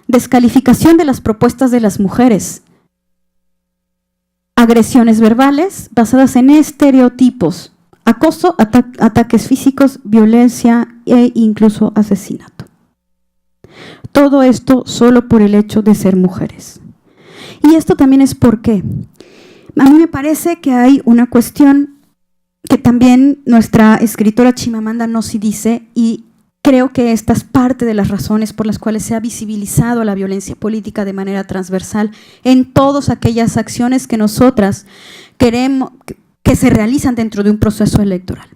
descalificación de las propuestas de las mujeres, agresiones verbales basadas en estereotipos, acoso, ataques físicos, violencia e incluso asesinato. Todo esto solo por el hecho de ser mujeres. Y esto también es porque a mí me parece que hay una cuestión que también nuestra escritora Chimamanda Ngozi dice, y creo que esta es parte de las razones por las cuales se ha visibilizado la violencia política de manera transversal en todas aquellas acciones que nosotras queremos que se realizan dentro de un proceso electoral.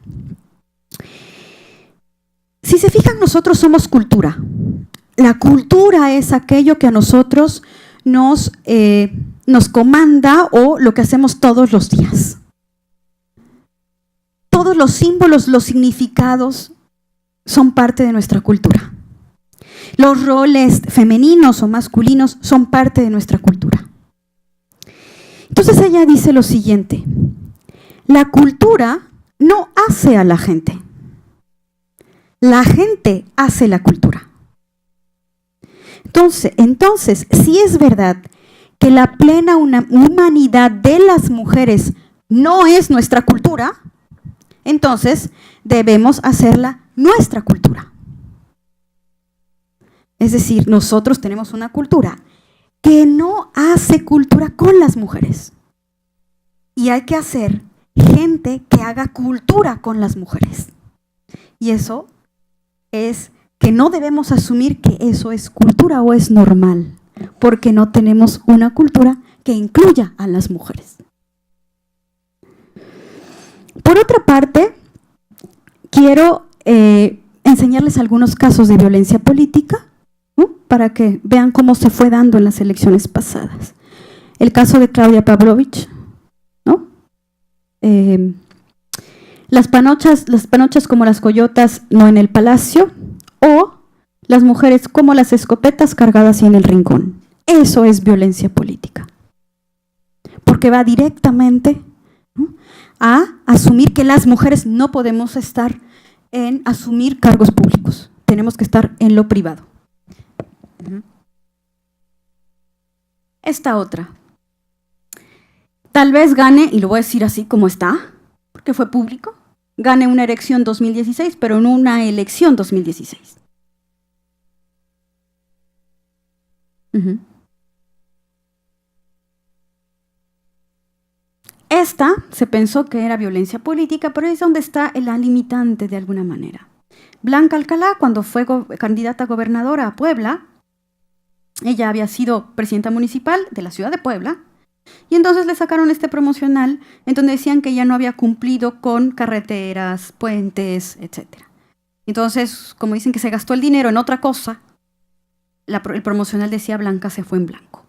Si se fijan, nosotros somos cultura. La cultura es aquello que a nosotros nos comanda o lo que hacemos todos los días. Todos los símbolos, los significados son parte de nuestra cultura. Los roles femeninos o masculinos son parte de nuestra cultura. Entonces ella dice lo siguiente: la cultura no hace a la gente hace la cultura. Entonces, si es verdad que la plena humanidad de las mujeres no es nuestra cultura, entonces debemos hacerla nuestra cultura. Es decir, nosotros tenemos una cultura que no hace cultura con las mujeres. Y hay que hacer gente que haga cultura con las mujeres. Y eso es que no debemos asumir que eso es cultura o es normal, porque no tenemos una cultura que incluya a las mujeres. Por otra parte, quiero enseñarles algunos casos de violencia política, ¿no?, para que vean cómo se fue dando en las elecciones pasadas. El caso de Claudia Pavlovich, ¿no? Las panochas como las coyotas no en el palacio, o las mujeres como las escopetas cargadas y en el rincón. Eso es violencia política, porque va directamente, ¿no?, a asumir que las mujeres no podemos estar en asumir cargos públicos, tenemos que estar en lo privado. Esta otra, tal vez gane, y lo voy a decir así como está, porque fue público, gane una elección 2016, pero no una elección 2016. Esta se pensó que era violencia política, pero es donde está la limitante de alguna manera. Blanca Alcalá, cuando fue candidata a gobernadora a Puebla, ella había sido presidenta municipal de la ciudad de Puebla, y entonces le sacaron este promocional en donde decían que ella no había cumplido con carreteras, puentes, etc. Entonces, como dicen que se gastó el dinero en otra cosa, el promocional decía Blanca se fue en blanco.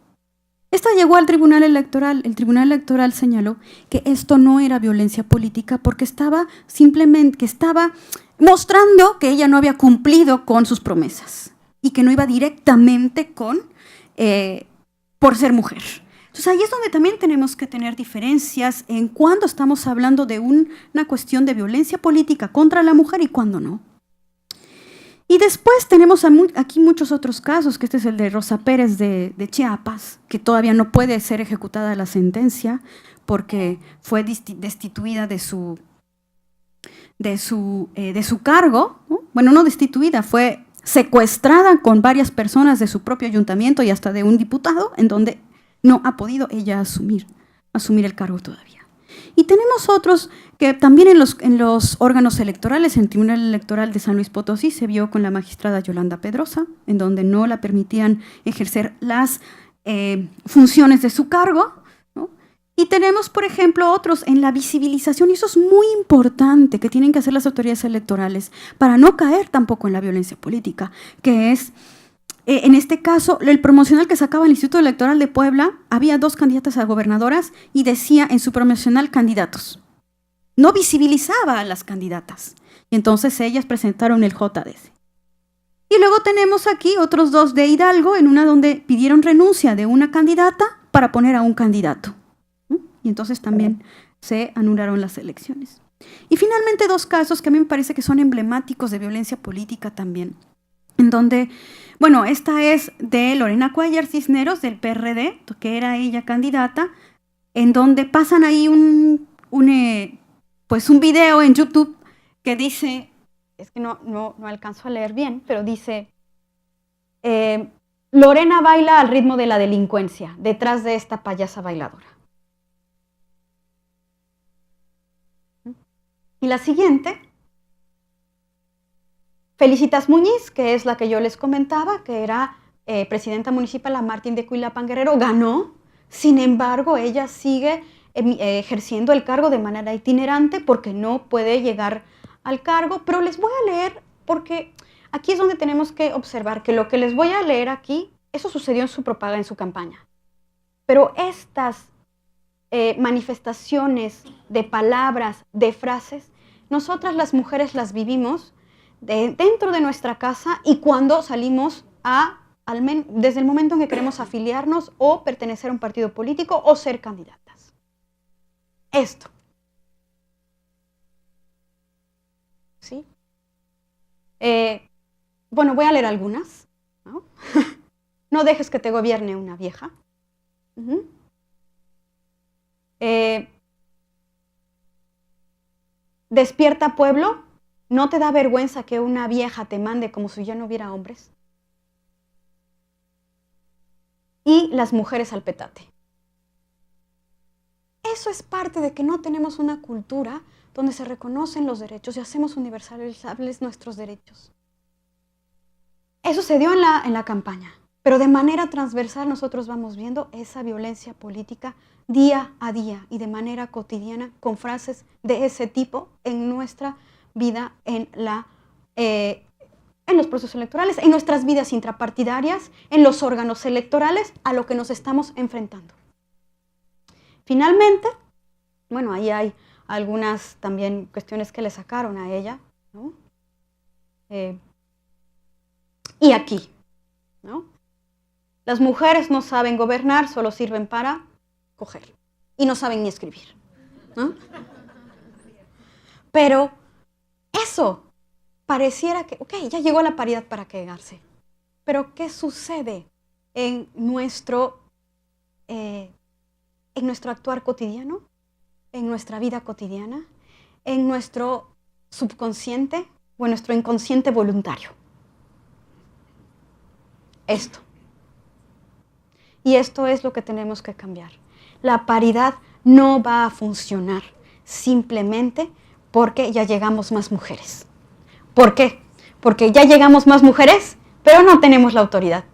Esta llegó al Tribunal Electoral. El Tribunal Electoral señaló que esto no era violencia política porque estaba simplemente, que estaba mostrando que ella no había cumplido con sus promesas y que no iba directamente por ser mujer. Entonces ahí es donde también tenemos que tener diferencias en cuándo estamos hablando de una cuestión de violencia política contra la mujer y cuándo no. Y después tenemos aquí muchos otros casos, que este es el de Rosa Pérez de Chiapas, que todavía no puede ser ejecutada la sentencia porque fue destituida de su cargo, ¿no? Bueno, no destituida, fue secuestrada con varias personas de su propio ayuntamiento y hasta de un diputado, en donde no ha podido ella asumir el cargo todavía. Y tenemos otros que también en los órganos electorales, en el Tribunal Electoral de San Luis Potosí se vio con la magistrada Yolanda Pedrosa, en donde no la permitían ejercer las funciones de su cargo, ¿no? Y tenemos, por ejemplo, otros en la visibilización, y eso es muy importante, que tienen que hacer las autoridades electorales para no caer tampoco en la violencia política, que es, en este caso, el promocional que sacaba el Instituto Electoral de Puebla, había 2 candidatas a gobernadoras y decía en su promocional candidatos. No visibilizaba a las candidatas. Y entonces ellas presentaron el JDC. Y luego tenemos aquí otros 2 de Hidalgo, en una donde pidieron renuncia de una candidata para poner a un candidato. Y entonces también se anularon las elecciones. Y finalmente 2 casos que a mí me parece que son emblemáticos de violencia política también, en donde, bueno, esta es de Lorena Cuellar Cisneros del PRD, que era ella candidata, en donde pasan ahí un video en YouTube que dice, es que no alcanzo a leer bien, pero dice, Lorena baila al ritmo de la delincuencia, detrás de esta payasa bailadora. Y la siguiente, Felicitas Muñiz, que es la que yo les comentaba, que era presidenta municipal a Martín de Cuilapan Guerrero, ganó. Sin embargo, ella sigue ejerciendo el cargo de manera itinerante porque no puede llegar al cargo. Pero les voy a leer, porque aquí es donde tenemos que observar que lo que les voy a leer aquí, eso sucedió en su propaganda, en su campaña. Pero estas manifestaciones de palabras, de frases, nosotras las mujeres las vivimos dentro de nuestra casa y cuando salimos desde el momento en que queremos afiliarnos o pertenecer a un partido político o ser candidatas. Esto. ¿Sí? Bueno, voy a leer algunas, ¿no? No dejes que te gobierne una vieja. Despierta, pueblo. ¿No te da vergüenza que una vieja te mande como si ya no hubiera hombres? Y las mujeres al petate. Eso es parte de que no tenemos una cultura donde se reconocen los derechos y hacemos universalizables nuestros derechos. Eso se dio en la campaña, pero de manera transversal nosotros vamos viendo esa violencia política día a día y de manera cotidiana con frases de ese tipo en nuestra vida, en los procesos electorales, en nuestras vidas intrapartidarias, en los órganos electorales, a lo que nos estamos enfrentando. Finalmente, bueno, ahí hay algunas también cuestiones que le sacaron a ella, ¿no? Y aquí, ¿no? Las mujeres no saben gobernar, solo sirven para coger. Y no saben ni escribir, ¿no? Pero eso pareciera que, ok, ya llegó la paridad para quedarse. Pero ¿qué sucede en nuestro actuar cotidiano? En nuestra vida cotidiana, en nuestro subconsciente o en nuestro inconsciente voluntario. Esto. Y esto es lo que tenemos que cambiar. La paridad no va a funcionar simplemente porque ya llegamos más mujeres. ¿Por qué? Porque ya llegamos más mujeres, pero no tenemos la autoridad.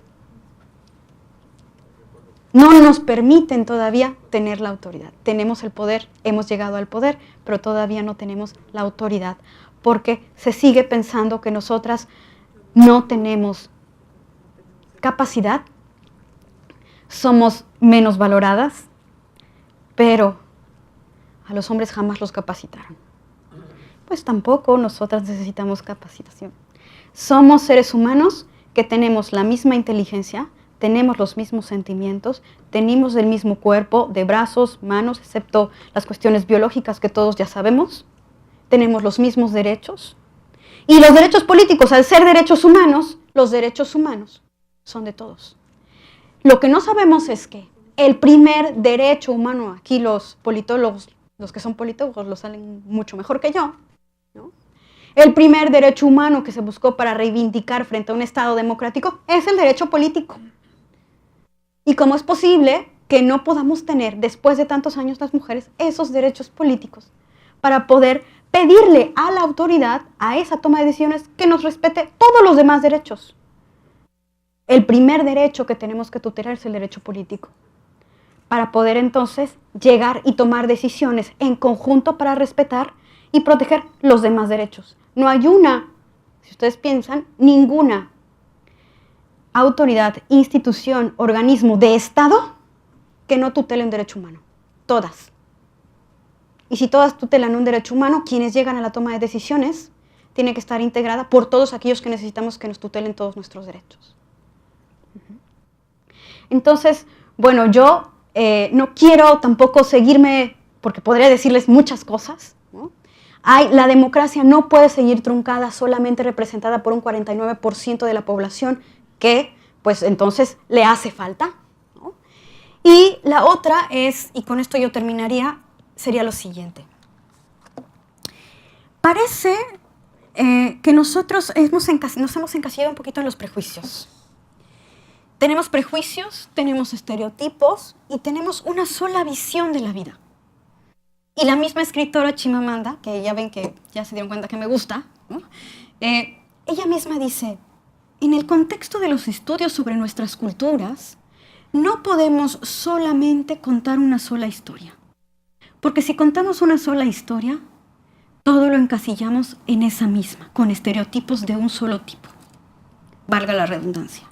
No nos permiten todavía tener la autoridad. Tenemos el poder, hemos llegado al poder, pero todavía no tenemos la autoridad porque se sigue pensando que nosotras no tenemos capacidad, somos menos valoradas, pero a los hombres jamás los capacitaron. pues tampoco nosotras necesitamos capacitación. Somos seres humanos que tenemos la misma inteligencia, tenemos los mismos sentimientos, tenemos el mismo cuerpo de brazos, manos, excepto las cuestiones biológicas que todos ya sabemos. Tenemos los mismos derechos. Y los derechos políticos, al ser derechos humanos, los derechos humanos son de todos. Lo que no sabemos es que el primer derecho humano, aquí los politólogos, los que son politólogos lo saben mucho mejor que yo, ¿no? El primer derecho humano que se buscó para reivindicar frente a un Estado democrático es el derecho político. ¿Y cómo es posible que no podamos tener, después de tantos años las mujeres, esos derechos políticos para poder pedirle a la autoridad, a esa toma de decisiones, que nos respete todos los demás derechos? El primer derecho que tenemos que tutelar es el derecho político, para poder entonces llegar y tomar decisiones en conjunto para respetar y proteger los demás derechos. No hay una, si ustedes piensan, ninguna autoridad, institución, organismo de Estado que no tutele un derecho humano. Todas. Y si todas tutelan un derecho humano, quienes llegan a la toma de decisiones tiene que estar integrada por todos aquellos que necesitamos que nos tutelen todos nuestros derechos. Entonces, bueno, yo no quiero tampoco seguirme, porque podría decirles muchas cosas, ¿no? La democracia no puede seguir truncada, solamente representada por un 49% de la población que, pues entonces, le hace falta, ¿no? Y la otra es, y con esto yo terminaría, sería lo siguiente. Parece que nosotros nos hemos encasillado un poquito en los prejuicios. Tenemos prejuicios, tenemos estereotipos y tenemos una sola visión de la vida. Y la misma escritora Chimamanda, que ya ven que ya se dieron cuenta que me gusta, ¿no? Ella misma dice, en el contexto de los estudios sobre nuestras culturas, no podemos solamente contar una sola historia. Porque si contamos una sola historia, todo lo encasillamos en esa misma, con estereotipos de un solo tipo. Valga la redundancia.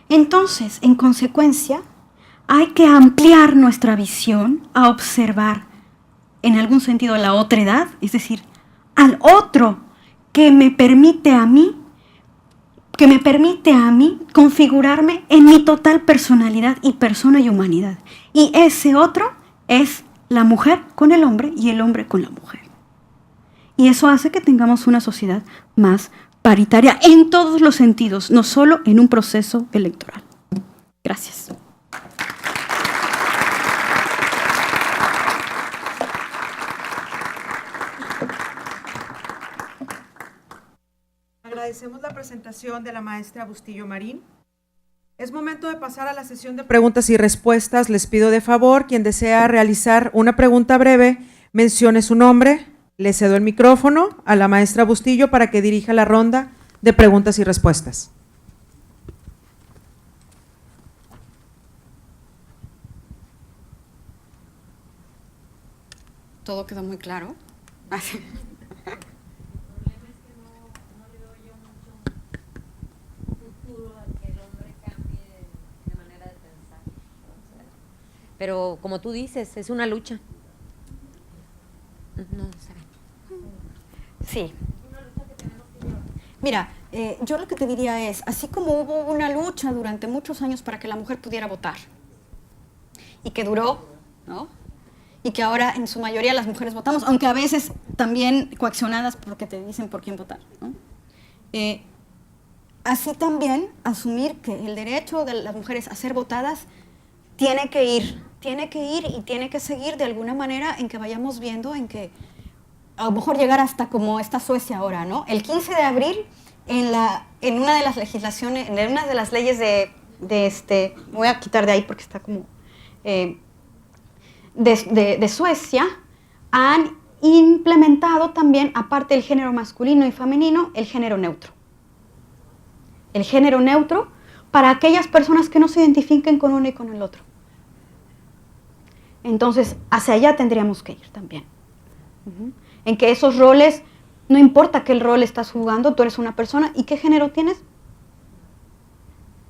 Entonces, en consecuencia, hay que ampliar nuestra visión a observar, en algún sentido, la otredad, es decir, al otro que me permite a mí configurarme en mi total personalidad y persona y humanidad. Y ese otro es la mujer con el hombre y el hombre con la mujer. Y eso hace que tengamos una sociedad más paritaria en todos los sentidos, no solo en un proceso electoral. Gracias. Agradecemos la presentación de la maestra Bustillo Marín. Es momento de pasar a la sesión de preguntas y respuestas. Les pido de favor, quien desea realizar una pregunta breve, mencione su nombre. Le cedo el micrófono a la maestra Bustillo para que dirija la ronda de preguntas y respuestas. Todo quedó muy claro. Pero como tú dices, es una lucha. No sé. Sí. Mira, yo lo que te diría es, así como hubo una lucha durante muchos años para que la mujer pudiera votar, y que duró, ¿no? Y que ahora en su mayoría las mujeres votamos, aunque a veces también coaccionadas porque te dicen por quién votar, ¿no? Así también asumir que el derecho de las mujeres a ser votadas tiene que ir y tiene que seguir de alguna manera en que vayamos viendo, en que a lo mejor llegar hasta como está Suecia ahora, ¿no? El 15 de abril, en una de las legislaciones, en una de las leyes me voy a quitar de ahí porque está como, de Suecia, han implementado también, aparte del género masculino y femenino, el género neutro. El género neutro para aquellas personas que no se identifiquen con uno y con el otro. Entonces, hacia allá tendríamos que ir también. En que esos roles, no importa qué rol estás jugando, tú eres una persona, ¿y qué género tienes?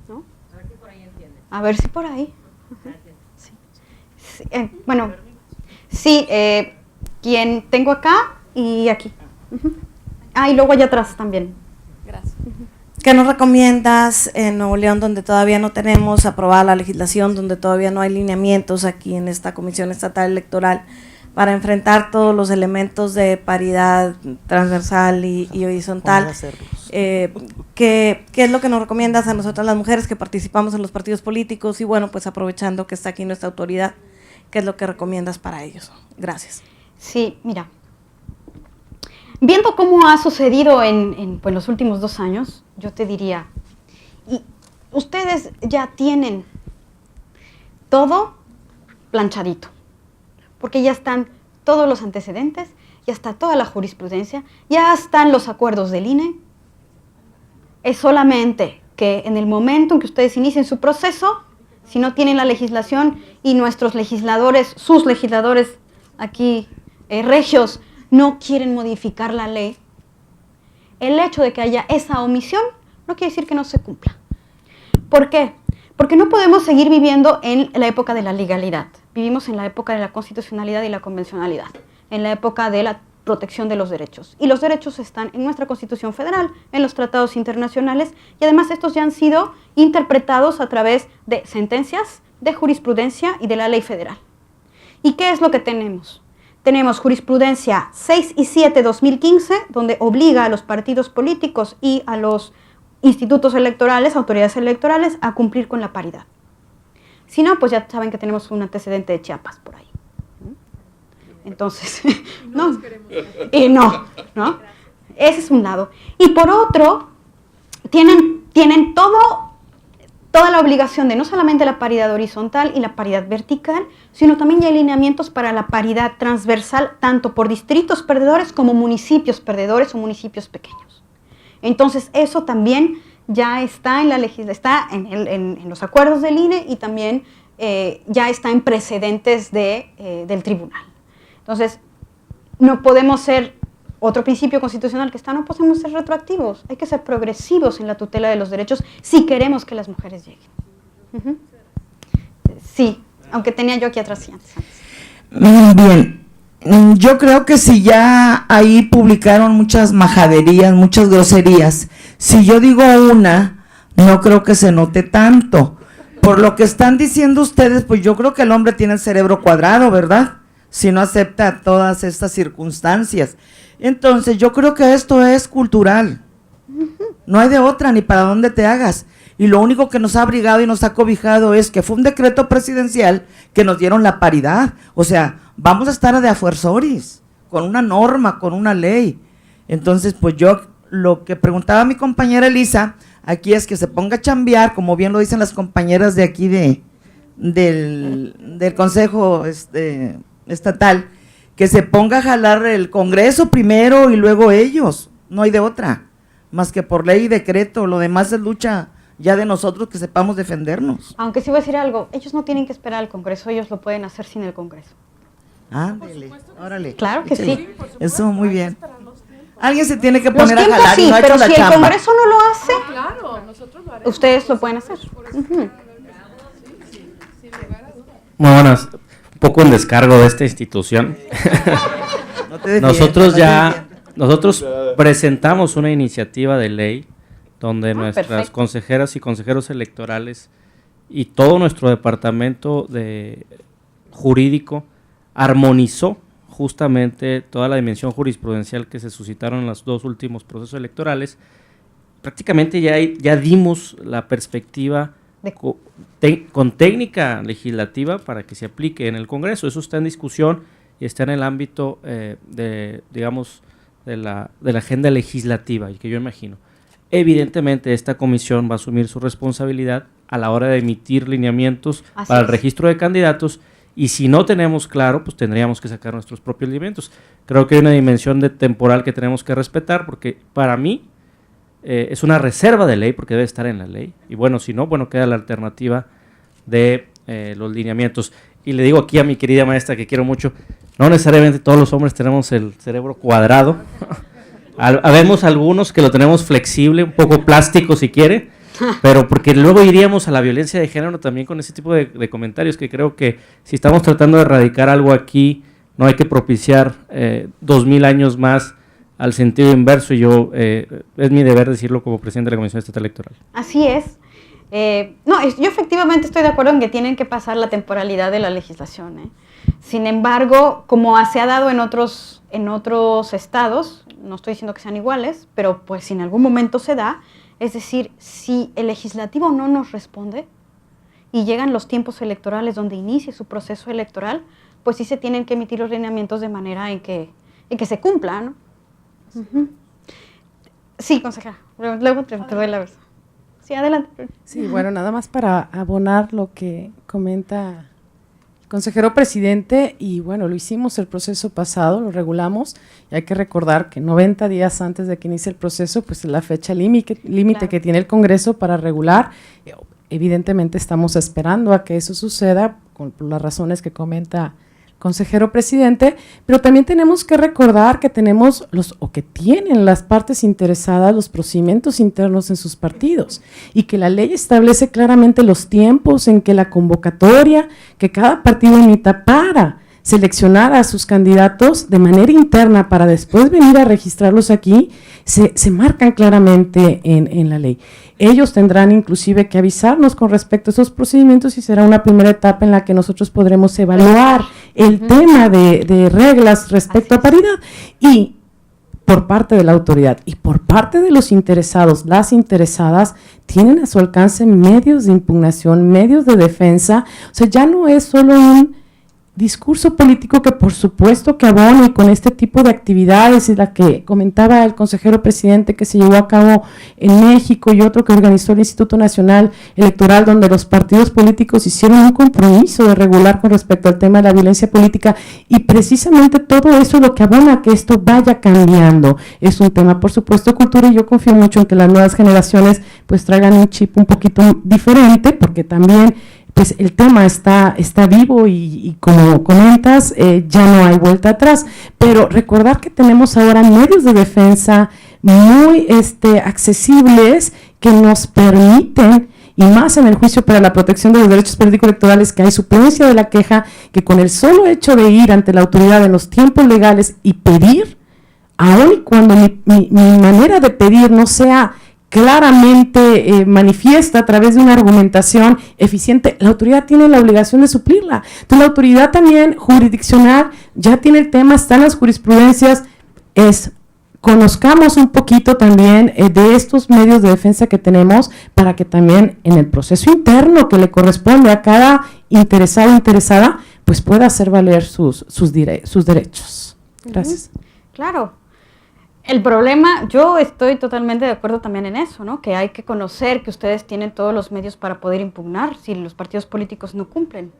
¿No? A ver si por ahí entiendes. A ver si por ahí. Gracias. Sí. Bueno, sí, quien tengo acá y aquí. Ah, y luego allá atrás también. Gracias. ¿Qué nos recomiendas en Nuevo León, donde todavía no tenemos aprobada la legislación, donde todavía no hay lineamientos aquí en esta Comisión Estatal Electoral para enfrentar todos los elementos de paridad transversal y horizontal? ¿Qué es lo que nos recomiendas a nosotras las mujeres que participamos en los partidos políticos? Y bueno, pues aprovechando que está aquí nuestra autoridad, ¿qué es lo que recomiendas para ellos? Gracias. Sí, mira, viendo cómo ha sucedido en pues, los últimos 2 años, yo te diría, y ustedes ya tienen todo planchadito, porque ya están todos los antecedentes, ya está toda la jurisprudencia, ya están los acuerdos del INE. Es solamente que en el momento en que ustedes inicien su proceso, si no tienen la legislación y nuestros legisladores, sus legisladores aquí regios, no quieren modificar la ley, el hecho de que haya esa omisión no quiere decir que no se cumpla. ¿Por qué? Porque no podemos seguir viviendo en la época de la legalidad. Vivimos en la época de la constitucionalidad y la convencionalidad, en la época de la protección de los derechos. Y los derechos están en nuestra Constitución Federal, en los tratados internacionales, y además estos ya han sido interpretados a través de sentencias, de jurisprudencia y de la ley federal. ¿Y qué es lo que tenemos? Tenemos jurisprudencia 6 y 7/2015, donde obliga a los partidos políticos y a los institutos electorales, autoridades electorales, a cumplir con la paridad. Si no, pues ya saben que tenemos un antecedente de Chiapas por ahí. Entonces, no. Y no. Ese es un lado. Y por otro, tienen toda la obligación de no solamente la paridad horizontal y la paridad vertical, sino también ya hay lineamientos para la paridad transversal, tanto por distritos perdedores como municipios perdedores o municipios pequeños. Entonces, eso también ya está en la está en los acuerdos del INE y también ya está en precedentes del tribunal. Entonces, no podemos ser, otro principio constitucional que está, no podemos ser retroactivos, hay que ser progresivos en la tutela de los derechos si queremos que las mujeres lleguen. Sí, aunque tenía yo aquí atrás sí, antes. Bien, yo creo que si ya ahí publicaron muchas majaderías, muchas groserías, si yo digo una, no creo que se note tanto. Por lo que están diciendo ustedes, pues yo creo que el hombre tiene el cerebro cuadrado, ¿verdad? Si no acepta todas estas circunstancias. Entonces yo creo que esto es cultural, no hay de otra, ni para dónde te hagas. Y lo único que nos ha abrigado y nos ha cobijado es que fue un decreto presidencial que nos dieron la paridad. O sea, vamos a estar de a fuerzoris, con una norma, con una ley. Entonces, pues yo, lo que preguntaba mi compañera Elisa, aquí es que se ponga a chambear, como bien lo dicen las compañeras de aquí del Consejo Estatal, que se ponga a jalar el Congreso primero y luego ellos, no hay de otra, más que por ley y decreto. Lo demás es lucha ya de nosotros que sepamos defendernos. Aunque sí voy a decir algo, ellos no tienen que esperar al Congreso, ellos lo pueden hacer sin el Congreso. Ándale, órale. Claro que sí. Eso, muy bien. Alguien se tiene que Los poner a tiempos jalar y sí, no ha pero hecho la si el chamba. Congreso no lo hace, Claro, nosotros lo haremos. ustedes lo pueden hacer. Muy buenas. Un poco en descargo de esta institución. No te defiendas, Nosotros presentamos una iniciativa de ley donde nuestras perfecto. consejeras y consejeros electorales y todo nuestro departamento jurídico armonizó justamente toda la dimensión jurisprudencial que se suscitaron en los 2 últimos procesos electorales. Prácticamente ya dimos la perspectiva con técnica legislativa para que se aplique en el Congreso. Eso está en discusión y está en el ámbito de la agenda legislativa, y que yo imagino. Evidentemente, esta comisión va a asumir su responsabilidad a la hora de emitir lineamientos para el registro de candidatos, y si no tenemos claro, pues tendríamos que sacar nuestros propios lineamientos. Creo que hay una dimensión temporal que tenemos que respetar, porque para mí es una reserva de ley, porque debe estar en la ley, y bueno, si no, bueno, queda la alternativa de los lineamientos. Y le digo aquí a mi querida maestra, que quiero mucho, no necesariamente todos los hombres tenemos el cerebro cuadrado. Habemos algunos que lo tenemos flexible, un poco plástico si quiere, pero porque luego iríamos a la violencia de género también con ese tipo de comentarios, que creo que si estamos tratando de erradicar algo aquí, no hay que propiciar 2000 años más al sentido inverso, y yo es mi deber decirlo como presidente de la Comisión Estatal Electoral. Así es. Yo efectivamente estoy de acuerdo en que tienen que pasar la temporalidad de la legislación, ¿eh? Sin embargo, como se ha dado en otros estados, no estoy diciendo que sean iguales, pero pues si en algún momento se da, es decir, si el legislativo no nos responde y llegan los tiempos electorales donde inicie su proceso electoral, pues sí se tienen que emitir los lineamientos de manera en que se cumpla, ¿no? Uh-huh. Sí, consejera, luego te doy la verdad. Sí, adelante. Sí, bueno, nada más para abonar lo que comenta el consejero presidente, y bueno, lo hicimos el proceso pasado, lo regulamos, y hay que recordar que 90 días antes de que inicie el proceso, pues es la fecha límite claro, que tiene el Congreso para regular. Evidentemente estamos esperando a que eso suceda, por las razones que comenta consejero presidente, pero también tenemos que recordar que tenemos que tienen las partes interesadas los procedimientos internos en sus partidos, y que la ley establece claramente los tiempos en que la convocatoria que cada partido emita para seleccionar a sus candidatos de manera interna para después venir a registrarlos aquí, se marcan claramente en la ley. Ellos tendrán inclusive que avisarnos con respecto a esos procedimientos, y será una primera etapa en la que nosotros podremos evaluar el tema de reglas respecto a paridad. Y por parte de la autoridad y por parte de los interesados, las interesadas tienen a su alcance medios de impugnación, medios de defensa. O sea, ya no es solo un discurso político que por supuesto que abona, y con este tipo de actividades, y la que comentaba el consejero presidente que se llevó a cabo en México, y otro que organizó el Instituto Nacional Electoral, donde los partidos políticos hicieron un compromiso de regular con respecto al tema de la violencia política, y precisamente todo eso es lo que abona a que esto vaya cambiando. Es un tema, por supuesto, de cultura, y yo confío mucho en que las nuevas generaciones pues traigan un chip un poquito diferente, porque también pues el tema está vivo, y como comentas, ya no hay vuelta atrás. Pero recordar que tenemos ahora medios de defensa muy accesibles, que nos permiten, y más en el juicio para la protección de los derechos políticos electorales, que hay suplencia de la queja, que con el solo hecho de ir ante la autoridad en los tiempos legales y pedir, aun y cuando mi manera de pedir no sea claramente manifiesta a través de una argumentación eficiente, la autoridad tiene la obligación de suplirla. Entonces la autoridad también jurisdiccional ya tiene el tema, están las jurisprudencias, conozcamos un poquito también de estos medios de defensa que tenemos, para que también en el proceso interno que le corresponde a cada interesado o interesada, pues pueda hacer valer sus derechos. Gracias. Claro. El problema, yo estoy totalmente de acuerdo también en eso, ¿no? Que hay que conocer que ustedes tienen todos los medios para poder impugnar si los partidos políticos no cumplen.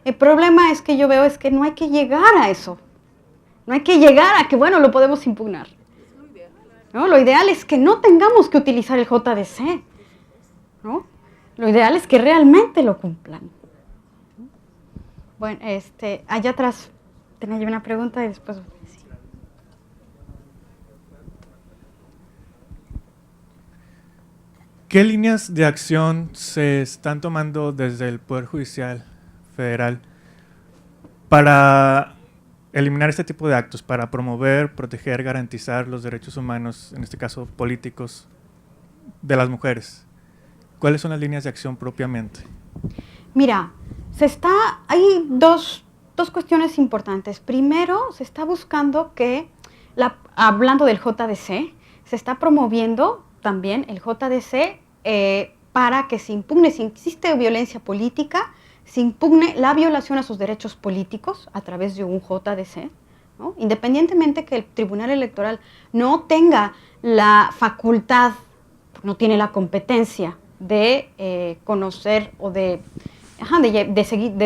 El problema es que yo veo es que no hay que llegar a eso. No hay que llegar a que, bueno, lo podemos impugnar, ¿no? Lo ideal es que no tengamos que utilizar el JDC, ¿no? Lo ideal es que realmente lo cumplan. Bueno, allá atrás tenía yo una pregunta y después... Sí. ¿Qué líneas de acción se están tomando desde el Poder Judicial Federal para eliminar este tipo de actos, para promover, proteger, garantizar los derechos humanos, en este caso políticos, de las mujeres? ¿Cuáles son las líneas de acción propiamente? Mira, hay dos cuestiones importantes. Primero, se está buscando que, hablando del JDC, se está promoviendo también el JDC para que se impugne, si existe violencia política, se impugne la violación a sus derechos políticos a través de un JDC, ¿no? Independientemente que el Tribunal Electoral no tenga la facultad, no tiene la competencia de conocer o de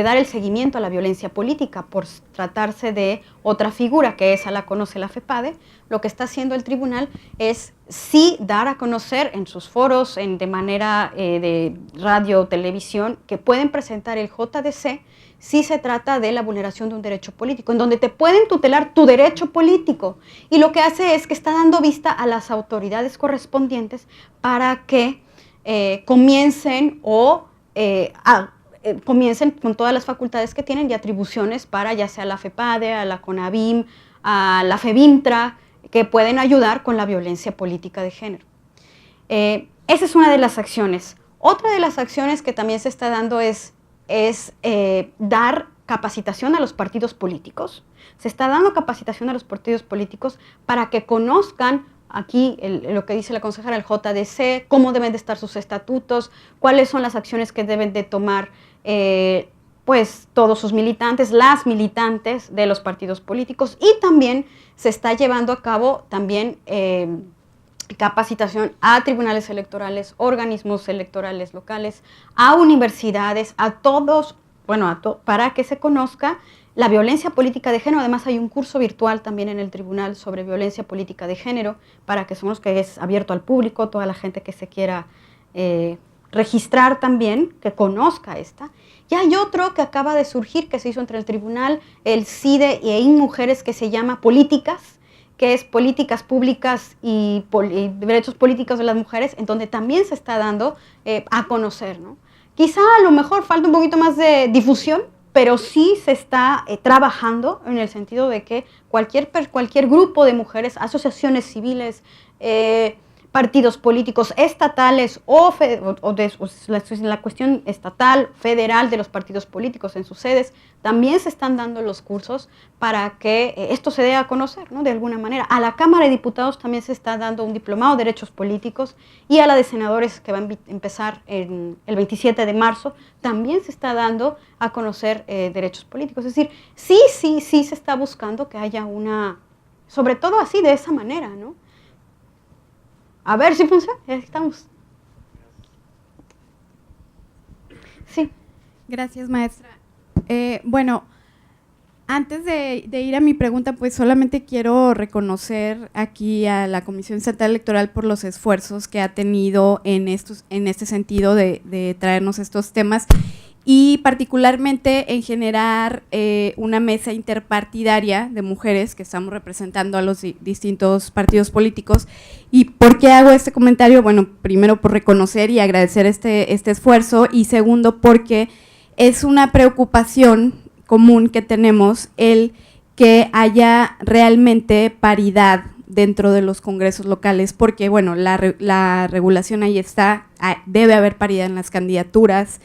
dar el seguimiento a la violencia política por tratarse de otra figura, que esa la conoce la FEPADE. Lo que está haciendo el tribunal es sí dar a conocer en sus foros, de manera de radio o televisión, que pueden presentar el JDC si se trata de la vulneración de un derecho político, en donde te pueden tutelar tu derecho político. Y lo que hace es que está dando vista a las autoridades correspondientes para que comiencen comiencen con todas las facultades que tienen y atribuciones para ya sea la FEPADE, a la CONAVIM, a la FEBINTRA, que pueden ayudar con la violencia política de género. Esa es una de las acciones. Otra de las acciones que también se está dando es dar capacitación a los partidos políticos. Se está dando capacitación a los partidos políticos para que conozcan aquí lo que dice la consejera, el JDC, cómo deben de estar sus estatutos, cuáles son las acciones que deben de tomar pues todos sus militantes, las militantes de los partidos políticos, y también se está llevando a cabo también capacitación a tribunales electorales, organismos electorales locales, a universidades, a todos, bueno, para que se conozca la violencia política de género. Además hay un curso virtual también en el tribunal sobre violencia política de género, para que somos, que es abierto al público, toda la gente que se quiera registrar también, que conozca esta. Y hay otro que acaba de surgir, que se hizo entre el tribunal, el CIDE y Mujeres, que se llama Políticas, que es políticas públicas y derechos políticos de las mujeres, en donde también se está dando a conocer, ¿no? Quizá a lo mejor falta un poquito más de difusión, pero sí se está trabajando en el sentido de que cualquier grupo de mujeres, asociaciones civiles, partidos políticos estatales la cuestión estatal, federal de los partidos políticos en sus sedes, también se están dando los cursos para que esto se dé a conocer, ¿no? De alguna manera. A la Cámara de Diputados también se está dando un diplomado de derechos políticos, y a la de senadores, que va a empezar el 27 de marzo, también se está dando a conocer derechos políticos. Es decir, sí se está buscando que haya una, sobre todo así, de esa manera, ¿no? A ver si funciona, ya estamos. Sí. Gracias, maestra. Bueno, antes de ir a mi pregunta, pues solamente quiero reconocer aquí a la Comisión Estatal Electoral por los esfuerzos que ha tenido en este sentido de traernos estos temas, y particularmente en generar una mesa interpartidaria de mujeres que estamos representando a los distintos partidos políticos. ¿Y por qué hago este comentario? Bueno, primero por reconocer y agradecer este esfuerzo, y segundo porque es una preocupación común que tenemos el que haya realmente paridad dentro de los congresos locales, porque bueno, la regulación ahí está, debe haber paridad en las candidaturas,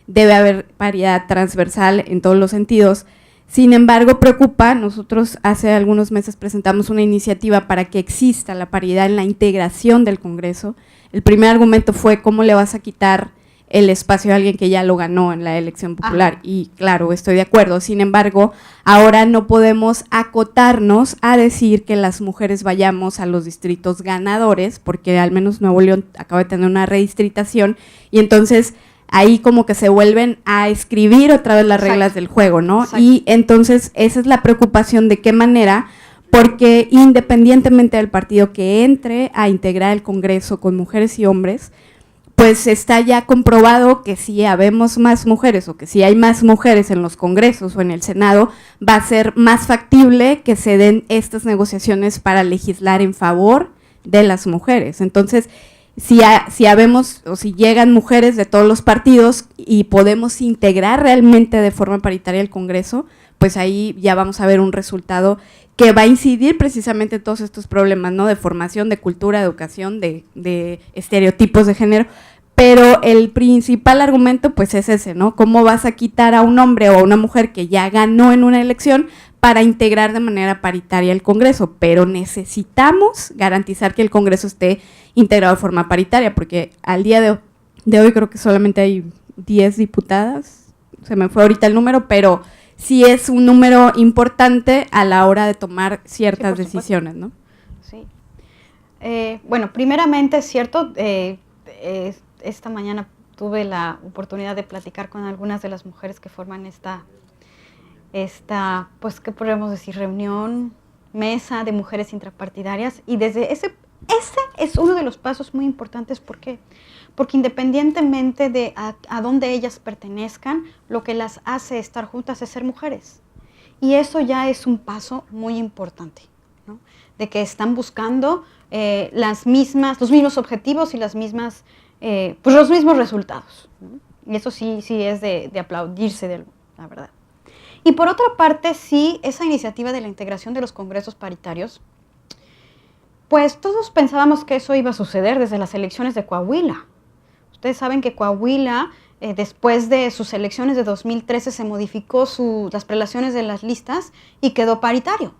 debe haber paridad transversal en todos los sentidos. Sin embargo, preocupa, nosotros hace algunos meses presentamos una iniciativa para que exista la paridad en la integración del Congreso. El primer argumento fue: ¿cómo le vas a quitar el espacio a alguien que ya lo ganó en la elección popular? Y claro, estoy de acuerdo. Sin embargo, ahora no podemos acotarnos a decir que las mujeres vayamos a los distritos ganadores, porque al menos Nuevo León acaba de tener una redistritación, y entonces ahí como que se vuelven a escribir otra vez las reglas del juego, ¿no? Exacto. Y entonces esa es la preocupación, de qué manera, porque independientemente del partido que entre a integrar el Congreso con mujeres y hombres, pues está ya comprobado que si habemos más mujeres, o que si hay más mujeres en los congresos o en el Senado, va a ser más factible que se den estas negociaciones para legislar en favor de las mujeres. Entonces, si habemos o si llegan mujeres de todos los partidos y podemos integrar realmente de forma paritaria el Congreso, pues ahí ya vamos a ver un resultado que va a incidir precisamente en todos estos problemas, ¿no? De formación, de cultura, de educación, de estereotipos de género. Pero el principal argumento pues es ese, ¿no? ¿Cómo vas a quitar a un hombre o a una mujer que ya ganó en una elección para integrar de manera paritaria el Congreso? Pero necesitamos garantizar que el Congreso esté integrado de forma paritaria, porque al día de hoy creo que solamente hay 10 diputadas, se me fue ahorita el número, pero sí es un número importante a la hora de tomar ciertas decisiones, ¿no? Sí. Bueno, primeramente es cierto, esta mañana tuve la oportunidad de platicar con algunas de las mujeres que forman esta pues, ¿qué podemos decir? Reunión, mesa de mujeres intrapartidarias, y desde ese es uno de los pasos muy importantes. ¿Por qué? Porque independientemente de a dónde ellas pertenezcan, lo que las hace estar juntas es ser mujeres. Y eso ya es un paso muy importante, ¿no? De que están buscando los mismos objetivos y las mismas, pues los mismos resultados, ¿no? Y eso sí es de aplaudirse, la verdad. Y por otra parte, sí, esa iniciativa de la integración de los congresos paritarios Pues todos pensábamos que eso iba a suceder desde las elecciones de Coahuila. Ustedes saben que Coahuila, después de sus elecciones de 2013, se modificó las prelaciones de las listas y quedó paritario,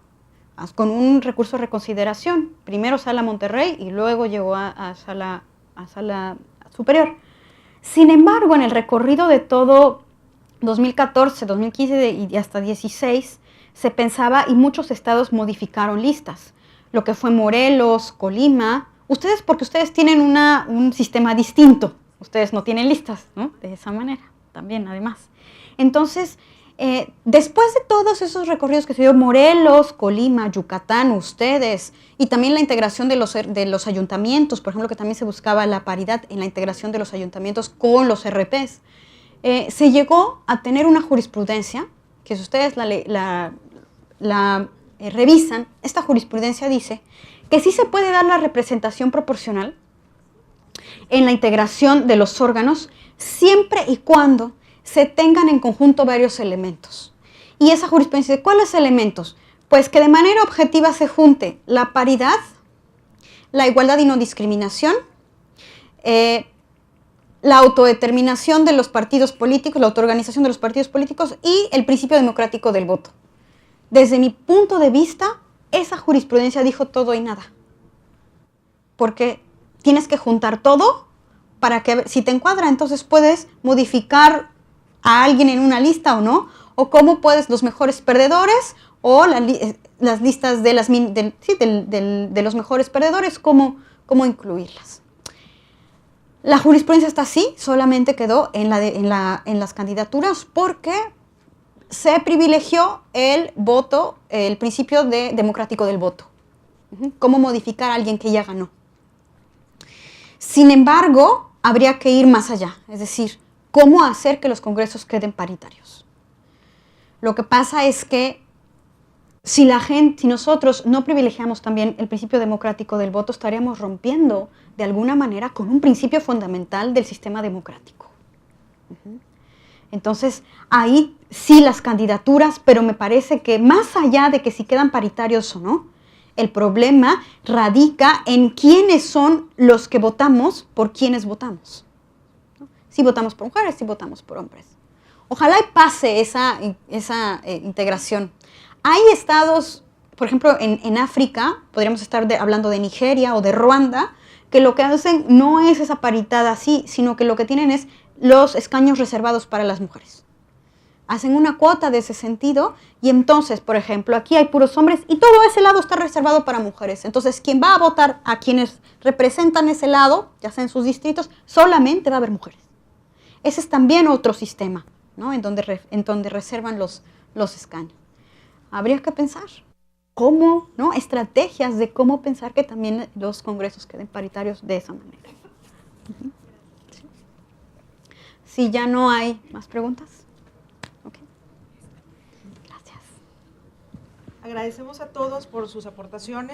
con un recurso de reconsideración. Primero Sala Monterrey y luego llegó a Sala Superior. Sin embargo, en el recorrido de todo 2014, 2015 y hasta 2016, se pensaba, y muchos estados modificaron listas, lo que fue Morelos, Colima. Ustedes, porque ustedes tienen un sistema distinto, ustedes no tienen listas, ¿no? De esa manera, también, además. Entonces, después de todos esos recorridos que se dio Morelos, Colima, Yucatán, ustedes, y también la integración de los ayuntamientos, por ejemplo, que también se buscaba la paridad en la integración de los ayuntamientos con los RPs, se llegó a tener una jurisprudencia, que si ustedes la revisan, esta jurisprudencia dice que sí se puede dar la representación proporcional en la integración de los órganos, siempre y cuando se tengan en conjunto varios elementos. Y esa jurisprudencia dice, ¿cuáles elementos? Pues que de manera objetiva se junte la paridad, la igualdad y no discriminación, la autodeterminación de los partidos políticos, la autoorganización de los partidos políticos y el principio democrático del voto. Desde mi punto de vista, esa jurisprudencia dijo todo y nada. Porque tienes que juntar todo para que, si te encuadra, entonces puedes modificar a alguien en una lista o no, o cómo puedes los mejores perdedores o las listas de los mejores perdedores, cómo incluirlas. La jurisprudencia está así, solamente quedó en las candidaturas porque se privilegió el voto, el principio democrático del voto. Cómo modificar a alguien que ya ganó. Sin embargo, habría que ir más allá, es decir, cómo hacer que los congresos queden paritarios. Lo que pasa es que si nosotros no privilegiamos también el principio democrático del voto, estaríamos rompiendo de alguna manera con un principio fundamental del sistema democrático. Entonces, ahí sí las candidaturas, pero me parece que más allá de que si quedan paritarios o no, el problema radica en quiénes son los que votamos por quiénes votamos. Si votamos por mujeres, si votamos por hombres. Ojalá y pase esa integración. Hay estados, por ejemplo, en África, podríamos estar hablando de Nigeria o de Ruanda, que lo que hacen no es esa paridad así, sino que lo que tienen es los escaños reservados para las mujeres. Hacen una cuota de ese sentido y entonces, por ejemplo, aquí hay puros hombres y todo ese lado está reservado para mujeres. Entonces, quien va a votar a quienes representan ese lado, ya sea en sus distritos, solamente va a haber mujeres. Ese es también otro sistema, ¿no? en donde reservan los escaños. Habría que pensar cómo, ¿no? Estrategias de cómo pensar que también los congresos queden paritarios de esa manera. ¿Sí? Si ya no hay más preguntas. Okay. Gracias. Agradecemos a todos por sus aportaciones.